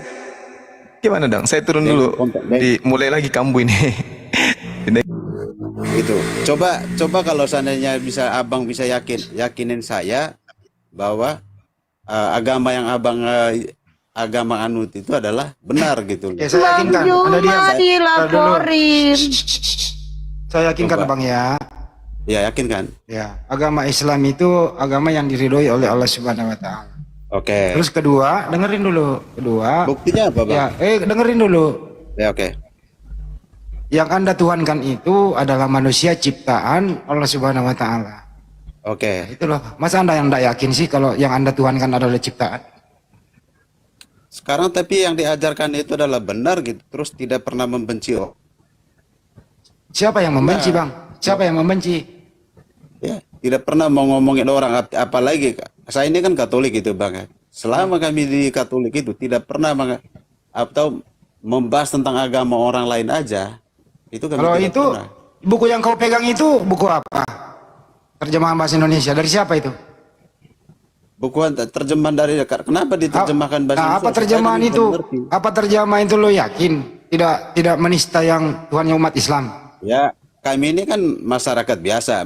Gimana dong? Saya turun Dengan dulu. konteks- Mulai lagi kambu ini. Gitu. Coba kalau seandainya abang bisa yakinin saya bahwa agama yang abang agama anut itu adalah benar gitu loh. Ya, saya yakinkan. Anda diam. Taruh dulu. dilaporin. Saya yakinkan, Coba. Bang ya. Ya, yakin kan? Ya, agama Islam itu agama yang diridhoi oleh Allah Subhanahu wa taala. Oke. Terus kedua, dengerin dulu. Kedua, Buktinya apa, Bang? ya, dengerin dulu. Ya, oke. Yang Anda tuhankan itu adalah manusia ciptaan Allah Subhanahu wa taala. Oke. Itu loh. Masa Anda yang tidak yakin sih kalau yang Anda tuhankan adalah ciptaan? Sekarang tapi yang diajarkan itu adalah benar gitu, terus tidak pernah membenci. Siapa yang membenci, Bang? Siapa yang membenci? Ya, tidak pernah mau ngomongin orang, apalagi saya ini kan Katolik gitu, Bang. Selama kami di Katolik itu tidak pernah atau membahas tentang agama orang lain aja. Itu kami Kalau tidak itu pernah. buku yang kau pegang itu buku apa? Terjemahan bahasa Indonesia dari siapa itu? Buku terjemahan dari kenapa diterjemahkan bahasa Nah, apa Indonesia? terjemahan Saya itu? mengerti. Apa terjemahan itu lo yakin? Tidak menista yang Tuhannya umat Islam. Ya, kami ini kan masyarakat biasa.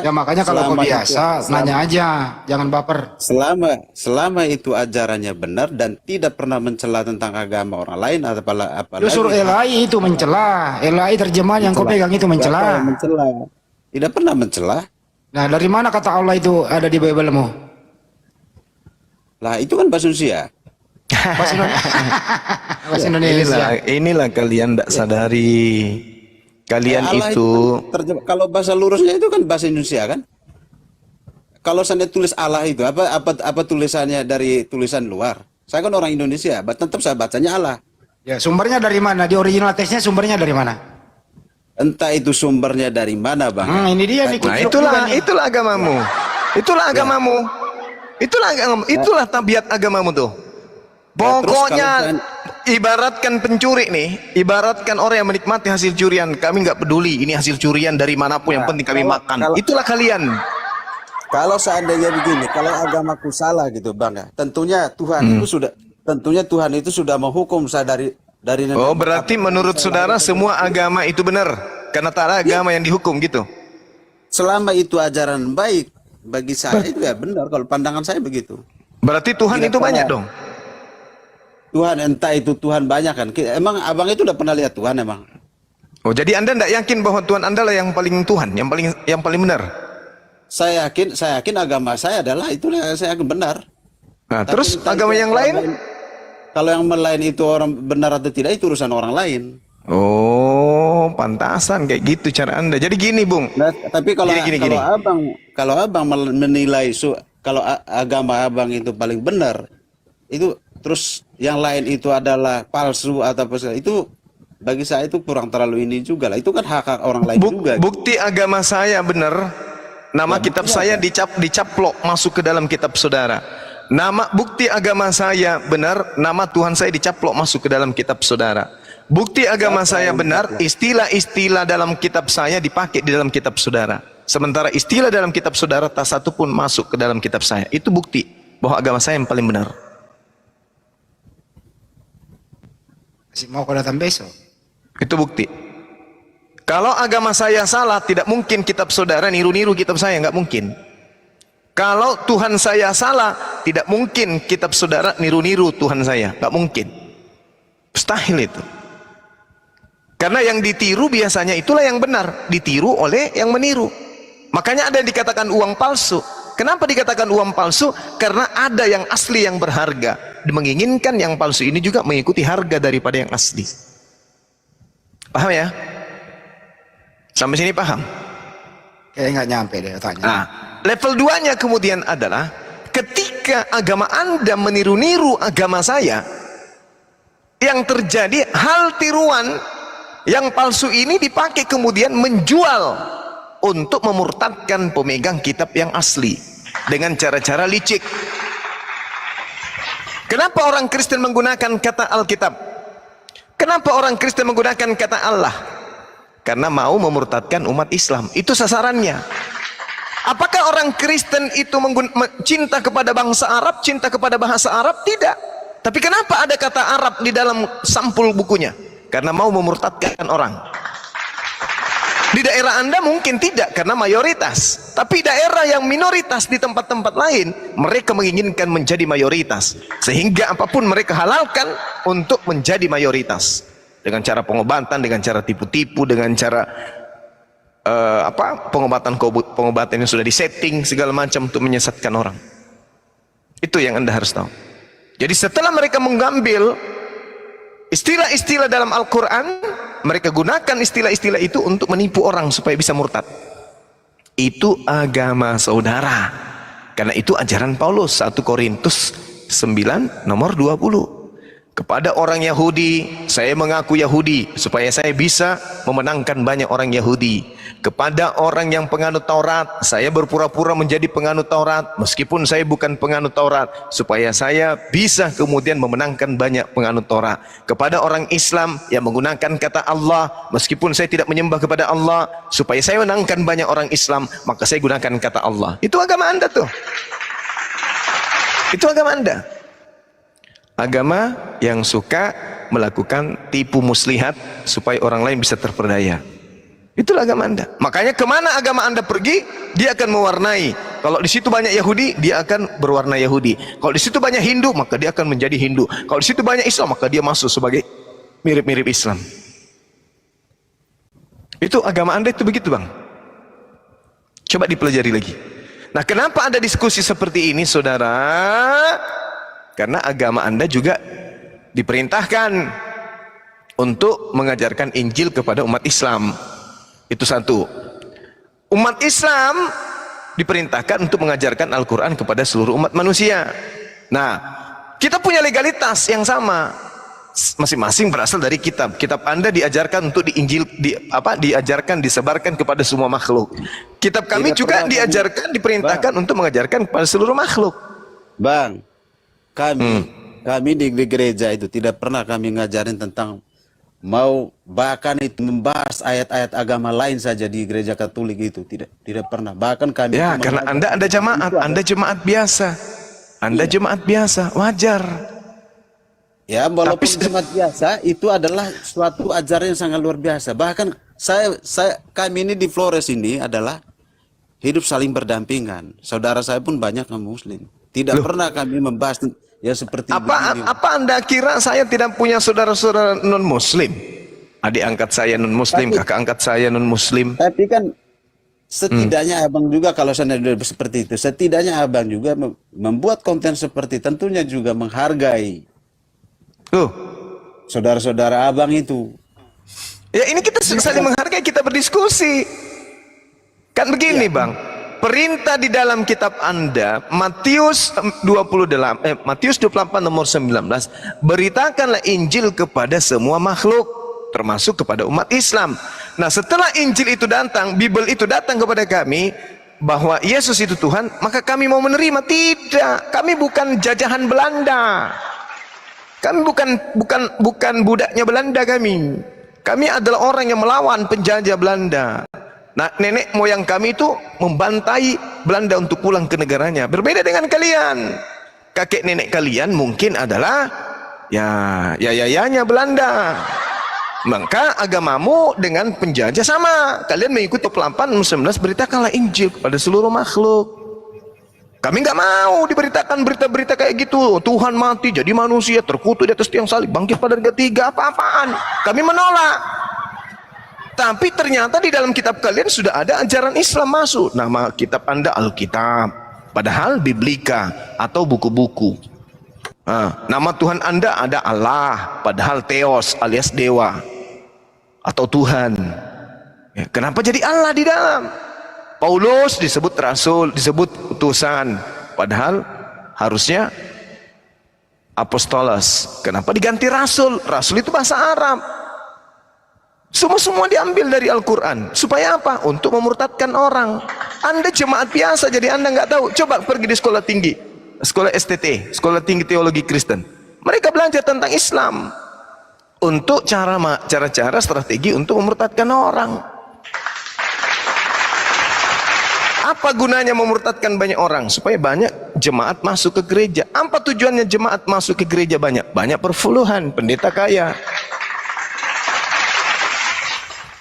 Ya makanya kalau kau biasa nanya aja, jangan baper. Selama itu ajarannya benar dan tidak pernah mencela tentang agama orang lain atau apalagi. Justru LAI itu mencela. LAI terjemahan yang kau pegang itu Siapa mencela. yang mencela? Tidak pernah mencela. Nah, dari mana kata Allah itu ada di Bible-mu? Lah, itu kan bahasa Indonesia. Bahasa Indonesia. Bahasa Indonesia. Inilah kalian tidak sadari. Kalian Allah itu kalau bahasa lurusnya itu kan bahasa Indonesia kan? Kalau saya tulis Allah itu apa tulisannya dari tulisan luar? Saya kan orang Indonesia, tetap saya bacanya Allah. Ya, sumbernya dari mana? Di original teksnya sumbernya dari mana? Entah itu sumbernya dari mana, Bang. Ini dia nih. Nah, itulah agamamu. Itulah agamamu. Itulah tabiat agamamu tuh. Pokoknya ibaratkan pencuri nih, ibaratkan orang yang menikmati hasil curian, kami nggak peduli ini hasil curian dari manapun, yang penting kami makan. Itulah kalian. Kalau seandainya begini, kalau agamaku salah gitu, Bang, ya, tentunya Tuhan itu sudah menghukum saya dari Oh, berarti menurut saudara semua agama itu benar karena tak ada agama yang dihukum gitu. Selama itu ajaran baik bagi saya itu ya benar, kalau pandangan saya begitu. Berarti Tuhan Tidak itu pernah. banyak dong. Tuhan, entah itu Tuhan banyak kan. Emang abang itu udah pernah lihat Tuhan emang? Oh, jadi Anda tidak yakin bahwa Tuhan Anda lah yang paling Tuhan, yang paling benar. Saya yakin agama saya adalah itulah saya yakin benar. Nah, Tapi terus entah agama itu yang lain? Kalau yang lain itu orang benar atau tidak itu urusan orang lain. Oh, pantasan kayak gitu cara Anda. Jadi gini, Bung. Nah, tapi kalau Gini. kalau abang menilai kalau agama abang itu paling benar, itu terus yang lain itu adalah palsu atau apa itu bagi saya itu kurang terlalu ini juga lah. Itu kan hak orang lain juga. Bukti agama saya benar. Nama kitab saya dicaplok masuk ke dalam kitab saudara. Bukti agama saya benar, nama Tuhan saya dicaplok masuk ke dalam kitab saudara. Bukti agama saya benar, istilah-istilah dalam kitab saya dipakai di dalam kitab saudara. Sementara istilah dalam kitab saudara tak satu pun masuk ke dalam kitab saya. Itu bukti bahwa agama saya yang paling benar. Mau kau datang besok? Itu bukti. Kalau agama saya salah, tidak mungkin kitab saudara niru-niru kitab saya, nggak mungkin. Kalau Tuhan saya salah, tidak mungkin kitab saudara niru-niru Tuhan saya, nggak mungkin. Mustahil itu. Karena yang ditiru biasanya itulah yang benar, ditiru oleh yang meniru. Makanya ada yang dikatakan uang palsu. Kenapa dikatakan uang palsu? Karena ada yang asli yang berharga. Menginginkan yang palsu ini juga mengikuti harga daripada yang asli. Paham ya? Sampai sini paham? Kayak nggak nyampe deh tanya. Nah, level 2-nya kemudian adalah ketika agama Anda meniru-niru agama saya, yang terjadi hal tiruan yang palsu ini dipakai kemudian menjual untuk memurtadkan pemegang kitab yang asli dengan cara-cara licik. Kenapa orang Kristen menggunakan kata Alkitab? Kenapa orang Kristen menggunakan kata Allah? Karena mau memurtadkan umat Islam. Itu sasarannya. Apakah orang Kristen itu cinta kepada bangsa Arab, cinta kepada bahasa Arab? Tidak. Tapi kenapa ada kata Arab di dalam sampul bukunya? Karena mau memurtadkan orang. Di daerah Anda mungkin tidak, karena mayoritas. Tapi daerah yang minoritas di tempat-tempat lain, mereka menginginkan menjadi mayoritas. Sehingga apapun mereka halalkan untuk menjadi mayoritas. Dengan cara pengobatan, dengan cara tipu-tipu, dengan cara pengobatan yang sudah disetting segala macam untuk menyesatkan orang. Itu yang Anda harus tahu. Jadi setelah mereka mengambil istilah-istilah dalam Al-Quran, mereka gunakan istilah-istilah itu untuk menipu orang supaya bisa murtad. Itu agama saudara. Karena itu ajaran Paulus 1 Korintus 9 nomor 20. Kepada orang Yahudi, saya mengaku Yahudi supaya saya bisa memenangkan banyak orang Yahudi. Kepada orang yang penganut Taurat, saya berpura-pura menjadi penganut Taurat meskipun saya bukan penganut Taurat supaya saya bisa kemudian memenangkan banyak penganut Taurat. Kepada orang Islam yang menggunakan kata Allah meskipun saya tidak menyembah kepada Allah supaya saya menangkan banyak orang Islam, maka saya gunakan kata Allah. Itu agama Anda tuh. Itu agama Anda. Agama yang suka melakukan tipu muslihat supaya orang lain bisa terperdaya. Itulah agama Anda. Makanya kemana agama Anda pergi, dia akan mewarnai. Kalau di situ banyak Yahudi, dia akan berwarna Yahudi. Kalau di situ banyak Hindu, maka dia akan menjadi Hindu. Kalau di situ banyak Islam, maka dia masuk sebagai mirip-mirip Islam. Itu agama Anda itu begitu, Bang. Coba dipelajari lagi. Nah, kenapa ada diskusi seperti ini, saudara? Karena agama Anda juga diperintahkan untuk mengajarkan Injil kepada umat Islam. Itu satu. Umat Islam diperintahkan untuk mengajarkan Al-Quran kepada seluruh umat manusia. Nah, kita punya legalitas yang sama. Masing-masing berasal dari kitab. Kitab Anda diajarkan untuk diajarkan, disebarkan kepada semua makhluk. Kitab kami juga diajarkan, diperintahkan untuk mengajarkan kepada seluruh makhluk. Bang, kami di gereja itu tidak pernah kami ngajarin tentang mau bahkan itu membahas ayat-ayat agama lain saja di gereja Katolik itu tidak pernah. Bahkan kami ya karena Anda jemaat, Anda jemaat biasa. Anda jemaat biasa, wajar. Ya, walaupun jemaat biasa itu adalah suatu ajaran yang sangat luar biasa. Bahkan kami ini di Flores ini adalah hidup saling berdampingan. Saudara saya pun banyak yang muslim. Tidak pernah kami membahas ya seperti begini. Apa Anda kira saya tidak punya saudara-saudara non-muslim? Adik angkat saya non-muslim, kakak angkat saya non-muslim. Tapi kan setidaknya abang juga kalau saya seperti itu, setidaknya abang juga membuat konten seperti tentunya juga menghargai saudara-saudara abang itu. Ya ini kita saling menghargai, kita berdiskusi. Kan begini Bang. Perintah di dalam kitab Anda Matius 28 nomor 19, beritakanlah Injil kepada semua makhluk termasuk kepada umat Islam. Nah, setelah Injil itu datang, Bible itu datang kepada kami bahwa Yesus itu Tuhan, maka kami mau menerima. Tidak, kami bukan jajahan Belanda. Kami bukan budaknya Belanda kami. Kami adalah orang yang melawan penjajah Belanda. Nah, nenek moyang kami itu membantai Belanda untuk pulang ke negaranya. Berbeda dengan kalian. Kakek nenek kalian mungkin adalah yayanya Belanda. Maka agamamu dengan penjajah sama. Kalian mengikuti 8 19 beritakanlah Injil kepada seluruh makhluk. Kami nggak mau diberitakan berita-berita kayak gitu. Tuhan mati jadi manusia, terkutuk di atas tiang salib, bangkit pada hari ketiga, apa-apaan. Kami menolak. Tapi ternyata di dalam kitab kalian sudah ada ajaran Islam masuk. Nama kitab Anda Alkitab, padahal Biblika atau buku-buku. Nama Tuhan Anda ada Allah, padahal Theos alias dewa atau Tuhan. Ya, kenapa jadi Allah di dalam? Paulus disebut rasul, disebut utusan, padahal harusnya apostolos. Kenapa diganti rasul? Rasul itu bahasa Arab. Semua diambil dari Al-Quran. Supaya apa? Untuk memurtadkan orang. Anda jemaat biasa, jadi Anda nggak tahu. Coba pergi di sekolah tinggi, sekolah STT, sekolah tinggi teologi Kristen. Mereka belajar tentang Islam untuk cara-cara strategi untuk memurtadkan orang. Apa gunanya memurtadkan banyak orang? Supaya banyak jemaat masuk ke gereja. Apa tujuannya jemaat masuk ke gereja banyak? Banyak perpuluhan, pendeta kaya.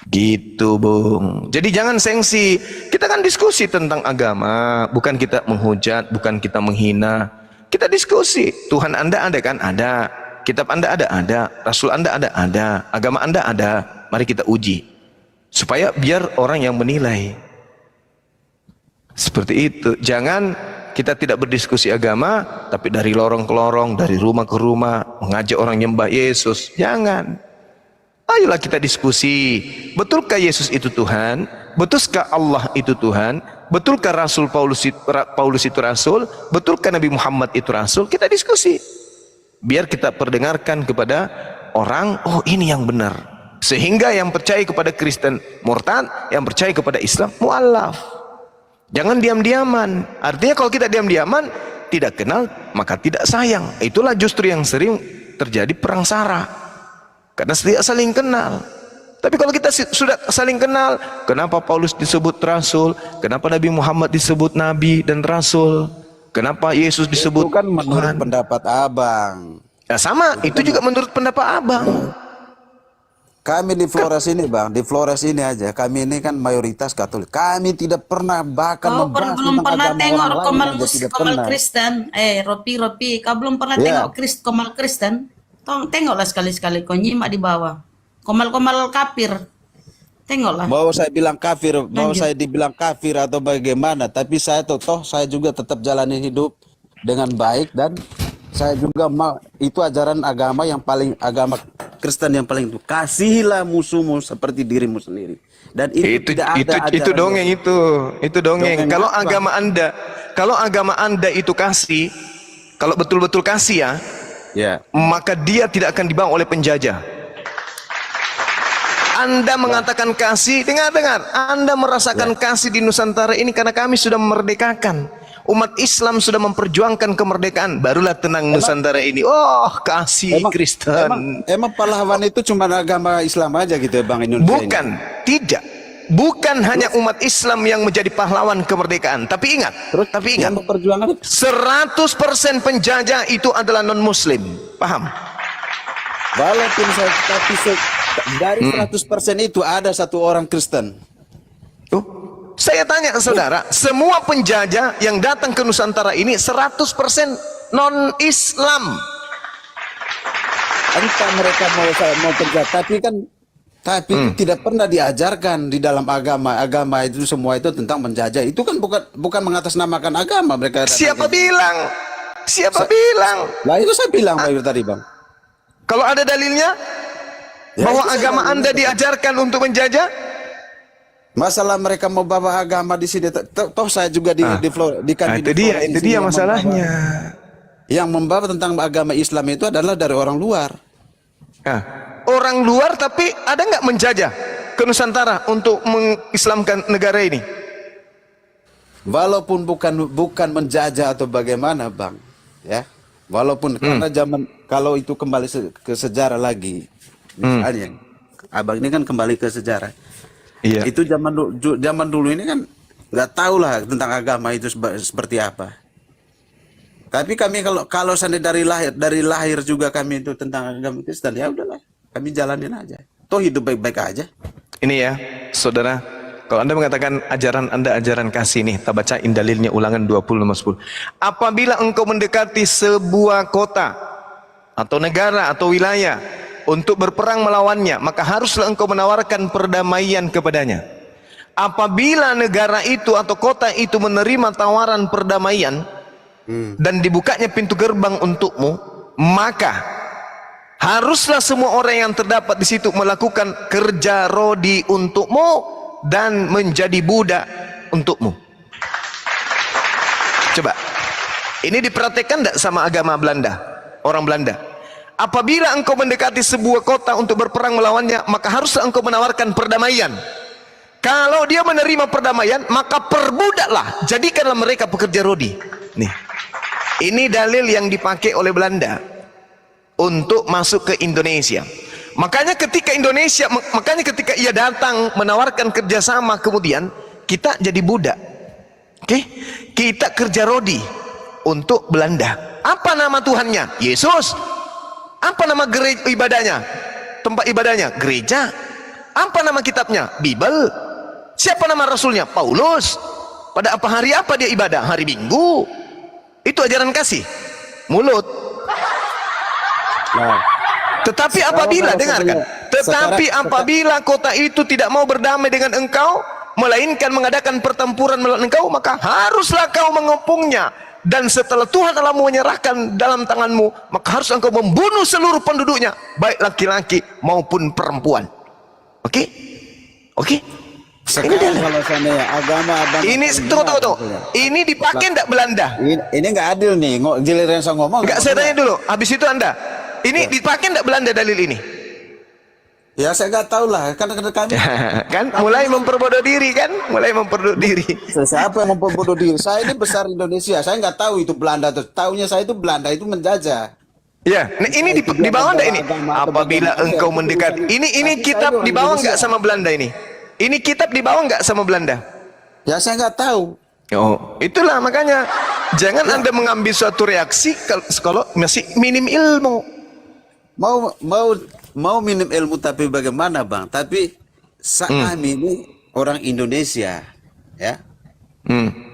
Gitu Bung. Jadi jangan sensi. Kita kan diskusi tentang agama, bukan kita menghujat, bukan kita menghina. Kita diskusi. Tuhan Anda ada kan? Ada. Kitab Anda ada. Rasul Anda ada. Agama Anda ada. Mari kita uji. supaya biar orang yang menilai. Seperti itu. Jangan kita tidak berdiskusi agama, tapi dari lorong ke lorong, dari rumah ke rumah, mengajak orang nyembah Yesus. Jangan. Ayolah kita diskusi. Betulkah Yesus itu Tuhan? Betulkah Allah itu Tuhan? Betulkah Rasul Paulus itu Rasul? Betulkah Nabi Muhammad itu Rasul? Kita diskusi. Biar kita perdengarkan kepada orang, oh ini yang benar. Sehingga yang percaya kepada Kristen murtad, yang percaya kepada Islam mu'allaf. Jangan diam-diaman. Artinya kalau kita diam-diaman, tidak kenal, maka tidak sayang. Itulah justru yang sering terjadi perang sara. Karena tidak saling kenal. Tapi kalau kita sudah saling kenal, kenapa Paulus disebut Rasul? Kenapa Nabi Muhammad disebut Nabi dan Rasul? Kenapa Yesus disebut Itu kan menurut Tuhan? pendapat abang. Ya sama, itu juga menurut pendapat abang. Kami di Flores ini bang, di Flores ini aja, kami ini kan mayoritas Katolik. Kami tidak pernah bahkan Kau membahas belum tentang pernah agama tengok orang lain Komal aja, tidak Komal pernah. Kristen. Ropi, kau belum pernah Ya. tengok Komal Kristen? Tengoklah sekali-sekali, kau nyimak di bawah. Komal-komal kafir. Tengoklah. Mau saya bilang kafir, mau Lanjut. saya dibilang kafir atau bagaimana, tapi saya toh saya juga tetap jalani hidup dengan baik dan saya juga mau itu ajaran agama yang paling agama Kristen yang paling itu kasihilah musuhmu seperti dirimu sendiri. Dan itu tidak ada itu ajaran dongeng yang- itu dongeng. Dongeng Kalau apa? agama Anda itu kasih, kalau betul-betul kasih ya, Ya. maka dia tidak akan dibawa oleh penjajah. Anda mengatakan kasih, dengar, Anda merasakan kasih di Nusantara ini karena kami sudah memerdekakan. Umat Islam sudah memperjuangkan kemerdekaan, barulah tenang Nusantara ini. Oh, kasih Kristen. Emang pahlawan itu cuma agama Islam aja gitu ya Bang Indonesia? Bukan, tidak. Bukan hanya umat Islam yang menjadi pahlawan kemerdekaan. Tapi ingat, Yang memperjuangkan 100% penjajah itu adalah non-Muslim. Paham? walaupun saya dari 100% itu ada satu orang Kristen. Tuh. Saya tanya ke saudara, semua penjajah yang datang ke Nusantara ini 100% non-Islam. Entah mereka mau kerja, tapi tidak pernah diajarkan di dalam agama itu semua itu tentang menjajah. Itu kan bukan mengatasnamakan agama mereka. Siapa bilang? Siapa bilang? Lah itu saya bilang Pak tadi Bang. Kalau ada dalilnya Ya, bahwa itu saya agama bilang Anda tadi. diajarkan untuk menjajah? Masalah mereka mau bawa agama di sini, toh saya juga di kami Itu di Flores di dia sini yang masalahnya. yang membawa tentang agama Islam itu adalah dari orang luar. Nah, orang luar tapi ada nggak menjajah ke Nusantara untuk mengislamkan negara ini? Walaupun bukan menjajah atau bagaimana Bang, ya. Walaupun karena kalau itu kembali ke sejarah lagi, misalnya, abang ini kan kembali ke sejarah. Iya. Itu zaman dulu ini kan nggak tahu lah tentang agama itu seperti apa. Tapi kami kalau seandainya dari lahir juga kami itu tentang agama Kristen, ya udahlah, kami jalanin aja. Toh hidup baik-baik aja. Ini ya, saudara, kalau Anda mengatakan ajaran Anda ajaran kasih nih, kita bacain dalilnya Ulangan 20 nomor 10. Apabila engkau mendekati sebuah kota atau negara atau wilayah untuk berperang melawannya, maka haruslah engkau menawarkan perdamaian kepadanya. Apabila negara itu atau kota itu menerima tawaran perdamaian dan dibukanya pintu gerbang untukmu, maka haruslah semua orang yang terdapat di situ melakukan kerja rodi untukmu dan menjadi budak untukmu. Coba, ini diperhatikan tidak sama agama Belanda, orang Belanda? Apabila engkau mendekati sebuah kota untuk berperang melawannya, maka haruslah engkau menawarkan perdamaian. Kalau dia menerima perdamaian, maka perbudaklah, jadikanlah mereka pekerja rodi. Nih, ini dalil yang dipakai oleh Belanda untuk masuk ke Indonesia. Makanya ketika ia datang menawarkan kerjasama, kemudian kita jadi budak. Oke, kita kerja rodi untuk Belanda. Apa nama Tuhannya? Yesus. Apa nama gereja ibadahnya? Tempat ibadahnya? Gereja. Apa nama kitabnya? Bible. Siapa nama rasulnya? Paulus. Pada hari apa dia ibadah? Hari Minggu. Itu ajaran kasih. Mulut. Nah, Tetapi apabila, dengarkan, Tetapi apabila kota itu tidak mau berdamai dengan engkau, melainkan mengadakan pertempuran melawan engkau, maka haruslah kau mengepungnya. Dan setelah Tuhan Allah menyerahkan dalam tanganmu, maka harus engkau membunuh seluruh penduduknya, baik laki-laki maupun perempuan. Oke? Oke? Sekarang kalau seandainya agama abang Ini tunggu. Ini dipakai enggak Belanda? ini nggak adil nih, giliran saya ngomong. Enggak, saya tanya dulu. Habis itu Anda. Ini dipakai enggak Belanda dalil ini? Ya saya nggak tahu lah, karena kami Kan mulai memperbodoh diri kan? Mulai memperbodoh diri. siapa yang memperbodoh diri? Saya ini besar Indonesia, saya nggak tahu itu Belanda. Taunya saya itu Belanda itu menjajah. Ya, nah ini di bawah enggak ini? Apabila engkau mendekat. Ini kitab di bawah enggak sama Belanda ini? Ini kitab di bawah enggak sama Belanda? Ya saya nggak tahu. Oh, itulah makanya jangan Anda mengambil suatu reaksi kalau masih minim ilmu. Mau minim ilmu tapi bagaimana bang? Tapi kami ini orang Indonesia, ya,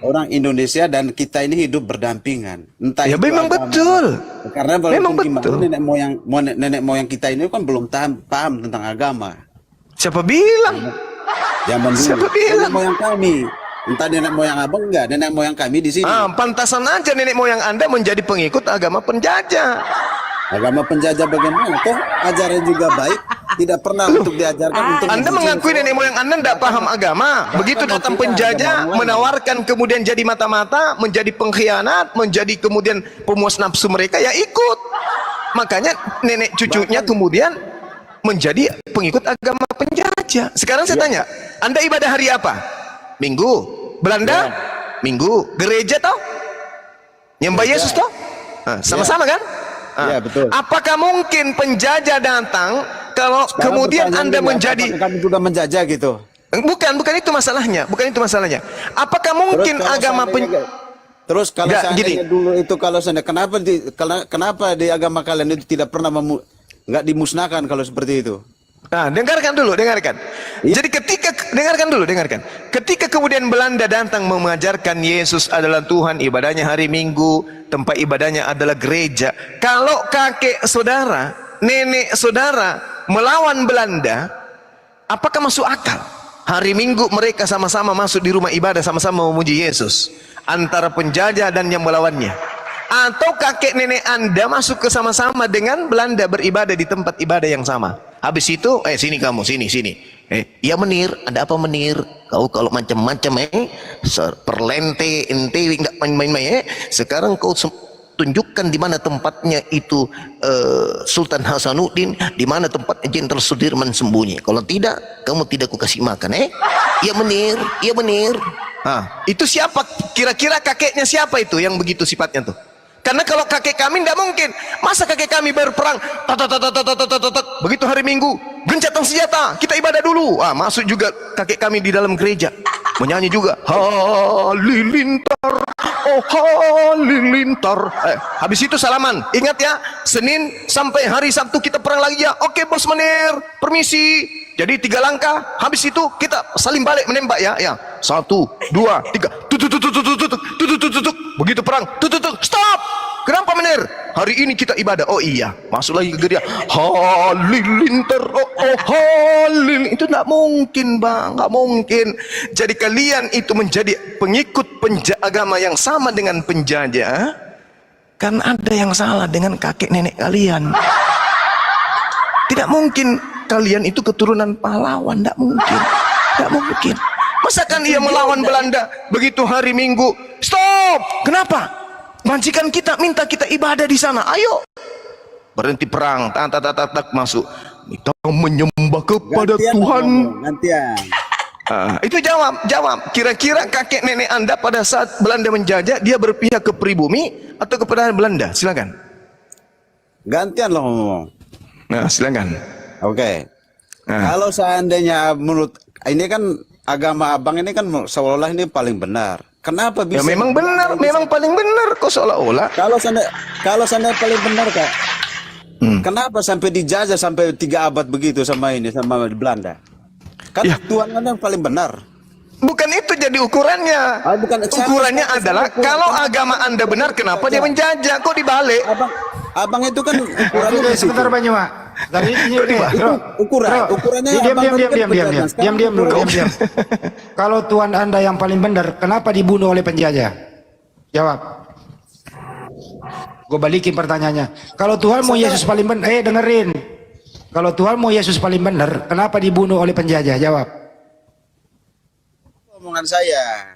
orang Indonesia dan kita ini hidup berdampingan. Entah Ya itu memang agama. betul. Karena Memang walaupun gimana, betul. nenek moyang kita ini kan belum paham tentang agama. Siapa bilang? Zaman dulu. Siapa bilang? Nenek moyang kami. Entah nenek moyang abang enggak, nenek moyang kami di sini. Pantasan aja nenek moyang Anda menjadi pengikut agama penjajah. Agama penjajah bagaimana? Toh ajaran juga baik, tidak pernah untuk diajarkan untuk Anda mengakui nenek moyang Anda tidak paham agama. Begitu datang penjajah, menawarkan kemudian jadi mata-mata, menjadi pengkhianat, menjadi kemudian pemuas nafsu mereka, ya ikut. Makanya nenek cucunya kemudian menjadi pengikut agama penjajah. Sekarang saya tanya, Anda ibadah hari apa? Minggu. Belanda? Minggu. Gereja toh? Nyembah Yesus toh? Sama-sama kan? Ya, betul. Apakah mungkin penjajah datang kalau Sekarang kemudian pertanyaannya Anda apa? menjadi Apakah kami juga menjajah gitu? bukan itu masalahnya, Apakah mungkin Terus kalau Nggak, seandainya gini. dulu itu kalau seandainya kenapa di agama kalian itu tidak pernah nggak dimusnahkan kalau seperti itu? Nah, dengarkan. Jadi dengarkan. Ketika kemudian Belanda datang mengajarkan Yesus adalah Tuhan, ibadahnya hari Minggu, tempat ibadahnya adalah gereja. Kalau kakek saudara, nenek saudara melawan Belanda, apakah masuk akal? Hari Minggu mereka sama-sama masuk di rumah ibadah, sama-sama memuji Yesus. Antara penjajah dan yang melawannya. Atau kakek nenek Anda masuk ke sama-sama dengan Belanda beribadah di tempat ibadah yang sama. Habis itu, sini kamu, sini. Ya menir, ada apa menir? Kau kalau macam-macam perlente, ente enggak main-main sekarang kau tunjukkan di mana tempatnya itu Sultan Hasanuddin, di mana tempatnya Jenderal Sudirman sembunyi. Kalau tidak, kamu tidak ku kasih makan, Ya menir. Itu siapa? Kira-kira kakeknya siapa itu yang begitu sifatnya tuh? Karena kalau kakek kami tidak mungkin. Masa kakek kami berperang begitu hari Minggu, gencatan senjata, kita ibadah dulu. Masuk juga kakek kami di dalam gereja, menyanyi juga halilintar, oh halilintar. Habis itu salaman. Ingat ya, Senin sampai hari Sabtu kita perang lagi ya. Oke bos menir, permisi. Jadi 3 langkah, habis itu kita saling balik menembak ya. 1, 2, 3, tutuk. Begitu perang, stop. Kenapa menir? Hari ini kita ibadah. Oh iya, masuk lagi ke gereja. Halilintar, oh halil. Itu nggak mungkin bang, nggak mungkin. Jadi kalian itu menjadi pengikut agama yang sama dengan penjajah. Kan ada yang salah dengan kakek nenek kalian. Tidak mungkin kalian itu keturunan pahlawan, tidak mungkin. Masakan ia melawan Belanda begitu hari Minggu? Stop! Kenapa? Majikan kita minta kita ibadah di sana. Ayo, berhenti perang, tak masuk. Kita menyembah kepada Tuhan. Itu jawab. Kira-kira kakek nenek Anda pada saat Belanda menjajah, dia berpihak ke pribumi atau kepada Belanda? Silakan. Gantian loh ngomong. Nah, silakan. Oke. Kalau seandainya menurut ini kan agama abang ini kan seolah-olah ini paling benar. Kenapa bisa? Ya memang benar, memang paling benar kok seolah-olah. Kalau seandainya paling benar kak, kenapa sampai dijajah sampai 3 abad begitu sama Belanda? Kan Tuhan kan yang paling benar. Bukan itu jadi ukurannya. Ukurannya adalah kalau agama Anda benar, kenapa dia menjajah? Kok dibalik? Abang itu kan ukurannya di situ. Sebentar Pak Nyuma. Tapi ini ukurannya diam abang tadi kan diam penjajahan. Sekarang diam dulu ukuran- diam. Kalau Tuhan Anda yang paling benar, kenapa dibunuh oleh penjajah? Jawab. Gue balikin pertanyaannya. Kalau Tuhan mau Yesus paling benar, dengerin. Kalau Tuhan mau Yesus paling benar, kenapa dibunuh oleh penjajah? Jawab. Omongan saya.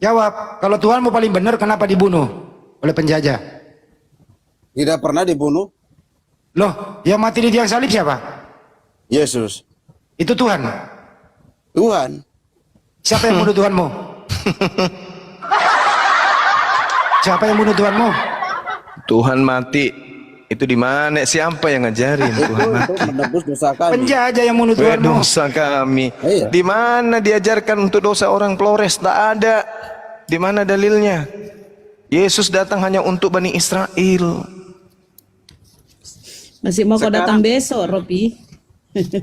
Jawab. Kalau Tuhan mau paling benar, kenapa dibunuh oleh penjajah? Tidak pernah dibunuh Loh, yang mati di tiang salib siapa? Yesus. Itu Tuhan. Tuhan. Siapa yang bunuh Tuhanmu? Siapa yang bunuh Tuhanmu? Tuhan mati. Itu di mana? Siapa yang ngajarin Tuhan Itu mati? menebus dosa kami. Penjajah yang bunuh Tuhanmu. Dosa kami. Iya. Di mana diajarkan untuk dosa orang Flores? Tak ada. Di mana dalilnya? Yesus datang hanya untuk Bani Israel. Masih mau kau datang besok, Robi?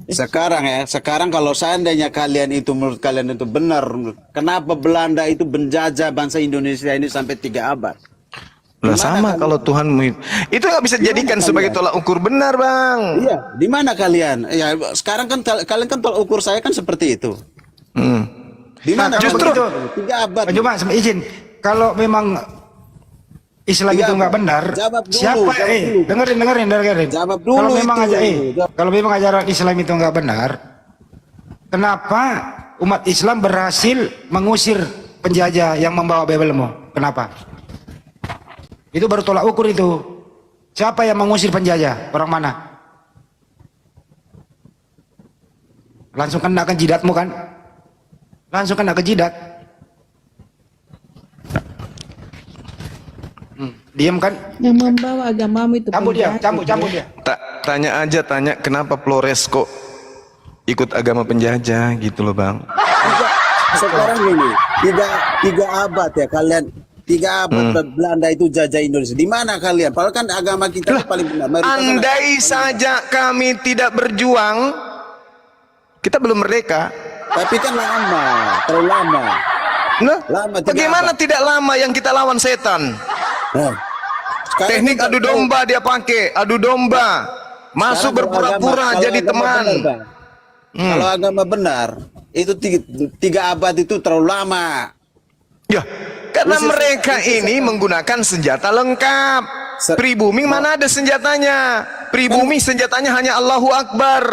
Sekarang kalau seandainya kalian itu menurut kalian itu benar, kenapa Belanda itu menjajah bangsa Indonesia ini sampai 3 abad? Lah sama kalau Tuhan itu nggak bisa dijadikan sebagai tolak ukur benar, Bang. Iya, di mana kalian? Ya sekarang kan kalian kan tolak ukur saya kan seperti itu. Di mana? Nah, justru justru 3 abad. Cuma izin, kalau memang Islam itu nggak benar, Jawab dulu, siapa? jawab dulu. Dengerin. Jawab dulu Kalau memang itu. kalau memang ajaran Islam itu nggak benar, kenapa umat Islam berhasil mengusir penjajah yang membawa Bibelmu? Kenapa? Itu baru tolak ukur itu. Siapa yang mengusir penjajah? Orang mana? Langsung kena ke jidatmu kan? Langsung kena ke jidat. Diam kan? Yang membawa agamamu itu Cambuk dia, penjahat. cambuk dia. Tanya kenapa Flores kok ikut agama penjajah gitu loh, Bang. Sekarang ini 3 abad ya kalian. 3 abad Belanda itu jajah Indonesia. Di mana kalian? Padahal kan agama kita itu paling benar. Mayoritas Andai saja kami tidak berjuang, kita belum merdeka. tapi kan lama, terlalu lama. Nah, Lama, 3 bagaimana abad. tidak lama yang kita lawan setan? Nah, sekarang Teknik kan adu domba dia pakai, adu domba. Masuk sekarang kalau berpura-pura agama- jadi kalau agama teman. benar, Bang. Kalau agama benar, itu 3 abad itu terlalu lama. Ya, karena Khusus- mereka khusus ini menggunakan senjata lengkap. Pribumi mana ada senjatanya? Pribumi senjatanya hanya Allahu Akbar.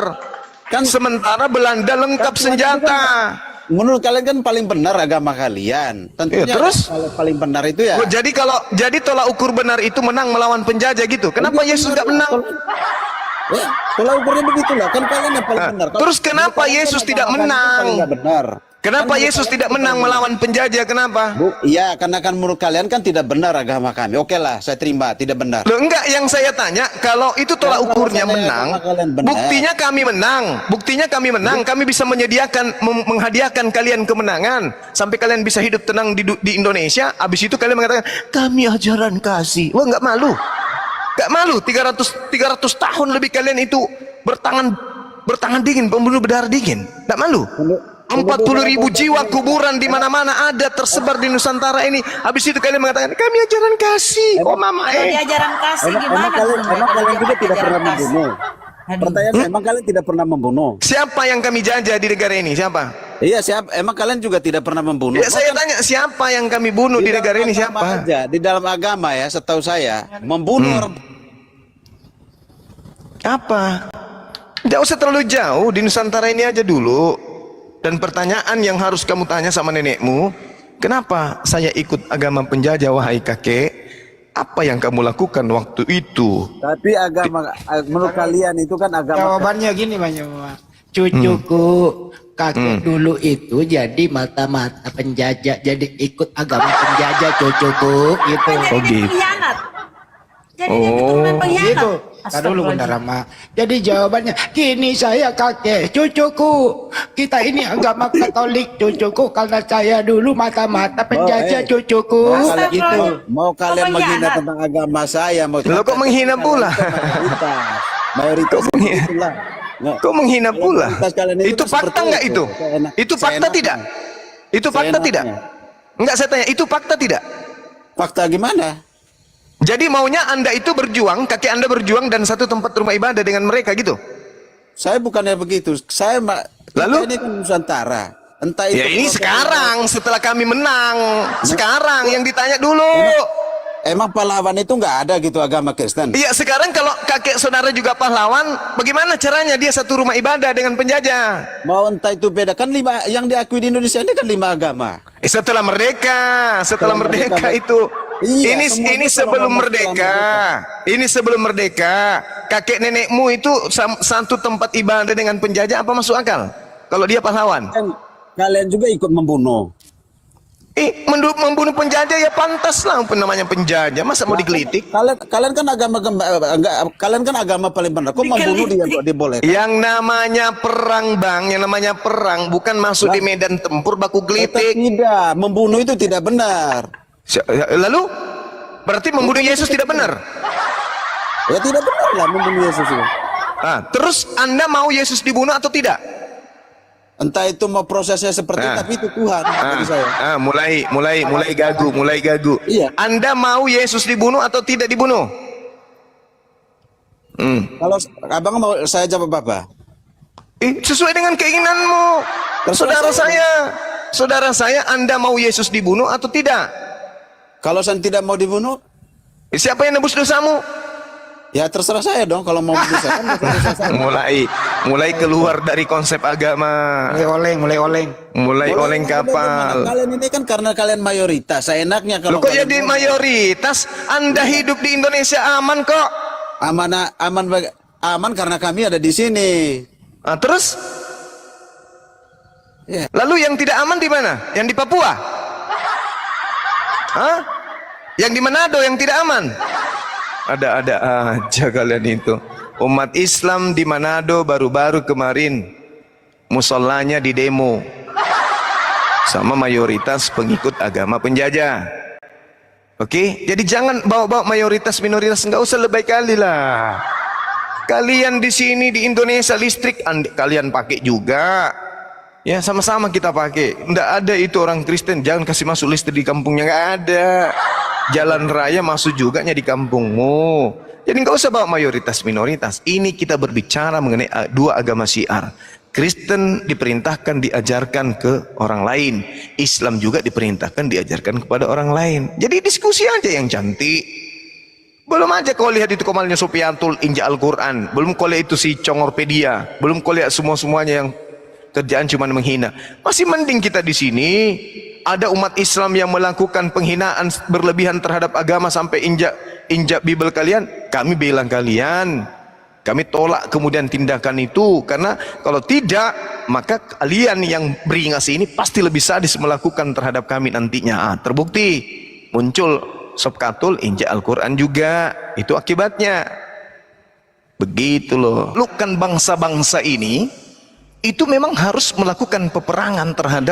Kan- Sementara Belanda lengkap senjata. Menurut kalian kan paling benar agama kalian. Tentunya Ya, terus? kalau paling benar itu ya. Oh, jadi tolak ukur benar itu menang melawan penjajah gitu. Kenapa Yesus nggak menang? Ya, tolak ukurnya begitulah. Kan kalian yang paling Ah, benar. terus kenapa menurut kalian Yesus kan tidak agama kalian itu menang? paling nggak benar. Kenapa Kan Yesus menurut tidak kalian menang paling melawan penjajah? Kenapa? Iya, karena kan menurut kalian kan tidak benar agama kami. Oke lah, saya terima tidak benar. Loh, enggak, yang saya tanya, kalau itu tolak Kalau ukurnya saya menang, agama kalian benar. buktinya kami menang, kami bisa menyediakan, menghadiahkan kalian kemenangan, sampai kalian bisa hidup tenang di Indonesia, habis itu kalian mengatakan, kami ajaran kasih. Wah, enggak malu? Enggak malu, 300 tahun lebih kalian itu bertangan dingin, pembunuh berdarah dingin. Enggak malu? 40.000 jiwa kuburan di mana-mana ada tersebar di Nusantara ini. Habis itu kalian mengatakan kami ajaran kasih. Oh mama Kalau di ajaran kasih gimana? Emang kalian juga tidak pernah membunuh. Pertanyaan emang kalian tidak pernah membunuh. Siapa yang kami jajah di negara ini? Siapa? Iya, siapa? Emang kalian juga tidak pernah membunuh. Ya, saya tanya siapa yang kami bunuh di negara ini? dalam agama Siapa? aja, di dalam agama ya, setahu saya membunuh orang. Apa? Tidak usah terlalu jauh, di Nusantara ini aja dulu. Dan pertanyaan yang harus kamu tanya sama nenekmu, kenapa saya ikut agama penjajah wahai kakek? Apa yang kamu lakukan waktu itu? Tapi agama menurut kalian itu kan agama. Jawabannya gini banyak. Cucuku kakek dulu itu jadi mata-mata penjajah, jadi ikut agama penjajah cucuku gitu. Oh gitu. Pengkhianat. Jadi Oh, keturunan pengkhianat. Gitu. Tar dulu bentar Rama. Jadi jawabannya gini, saya kakek cucuku. Kita ini agama Katolik cucuku, karena saya dulu mata-mata penjajah cucuku. Gitu. Mau kalian menghina tentang agama saya, mau Loh, kok menghina pula? Mayoritas itulah. Nggak. Kok menghina pula? Mayoritas kalian Itu kan fakta seperti nggak itu? Itu fakta Seenaknya. tidak? Itu fakta Seenaknya. tidak? Enggak, saya tanya, itu fakta tidak? Fakta gimana? Jadi maunya Anda itu berjuang, kakek Anda berjuang dan satu tempat rumah ibadah dengan mereka gitu. Saya bukannya begitu. Lalu? Kita ini kan Nusantara. Entah itu Ya ini proses- sekarang setelah kami menang. Sekarang yang ditanya dulu. Emang pahlawan itu nggak ada gitu agama Kristen? Iya, sekarang kalau kakek saudara juga pahlawan, bagaimana caranya dia satu rumah ibadah dengan penjajah? Mau entah itu beda kan 5 yang diakui di Indonesia ini kan 5 agama. Setelah merdeka merdeka, itu. Iya, ini semuanya ini kalau sebelum ngomong merdeka. Ini sebelum merdeka. Kakek nenekmu itu satu tempat ibadah dengan penjajah, apa masuk akal? Kalau dia pahlawan. Kan kalian juga ikut membunuh. Membunuh penjajah ya pantas lah, apa namanya penjajah. Masa mau digelitik? Kalian kan kalian kan agama paling benar. Kok membunuh dia kok dibolehkan? Yang namanya perang, Bang, yang namanya perang bukan masuk di medan tempur baku gelitik. Tidak, membunuh itu tidak benar. Lalu berarti membunuh Yesus tidak benar? Ya tidak benar lah membunuh Yesus itu. Terus Anda mau Yesus dibunuh atau tidak? Entah itu mau prosesnya seperti tapi itu Tuhan bagi saya. Mulai gagu. Iya. Anda mau Yesus dibunuh atau tidak dibunuh? Kalau abang mau saya jawab apa? Sesuai dengan keinginanmu. Saudara saya, Anda mau Yesus dibunuh atau tidak? Kalau saya tidak mau dibunuh, Siapa yang nebus dosamu? ya terserah saya dong. Kalau mau bunuh saya, kan dosa saya. mulai keluar dari konsep agama. Mulai oleng. Mulai oleng kapal. Kalian ini kan karena kalian mayoritas. Seenaknya kalau Kok kalian jadi mayoritas? Anda hidup di Indonesia aman kok. aman karena kami ada di sini. Terus? Ya. Lalu yang tidak aman di mana? Yang di Papua? Yang di Manado yang tidak aman? Ada-ada aja kalian itu. Umat Islam di Manado baru-baru kemarin musallanya di demo sama mayoritas pengikut agama penjajah. Oke, jadi jangan bawa-bawa mayoritas minoritas, nggak usah lebay kali lah. Kalian di sini di Indonesia listrik kalian pakai juga. Ya sama-sama kita pakai. Nggak ada itu orang Kristen jangan kasih masuk listrik di kampungnya, nggak ada. Jalan raya masuk juga di kampungmu. Jadi nggak usah bawa mayoritas minoritas. Ini kita berbicara mengenai dua agama syiar. Kristen diperintahkan diajarkan ke orang lain. Islam juga diperintahkan diajarkan kepada orang lain. Jadi diskusi aja yang cantik. Belum aja kau lihat itu Komalnya Supiatul injak Al-Quran. Belum kau lihat itu si Congorpedia. Belum kau lihat semua-semuanya yang kerjaan cuma menghina. Masih mending kita di sini. Ada umat Islam yang melakukan penghinaan berlebihan terhadap agama sampai injak Bible kalian. Kami bilang kalian. Kami tolak kemudian tindakan itu. Karena kalau tidak, maka kalian yang beringas ini pasti lebih sadis melakukan terhadap kami nantinya. Terbukti. Muncul Sopkatul injak Al-Quran juga. Itu akibatnya. Begitu loh. Lukan bangsa-bangsa ini, itu memang harus melakukan peperangan terhadap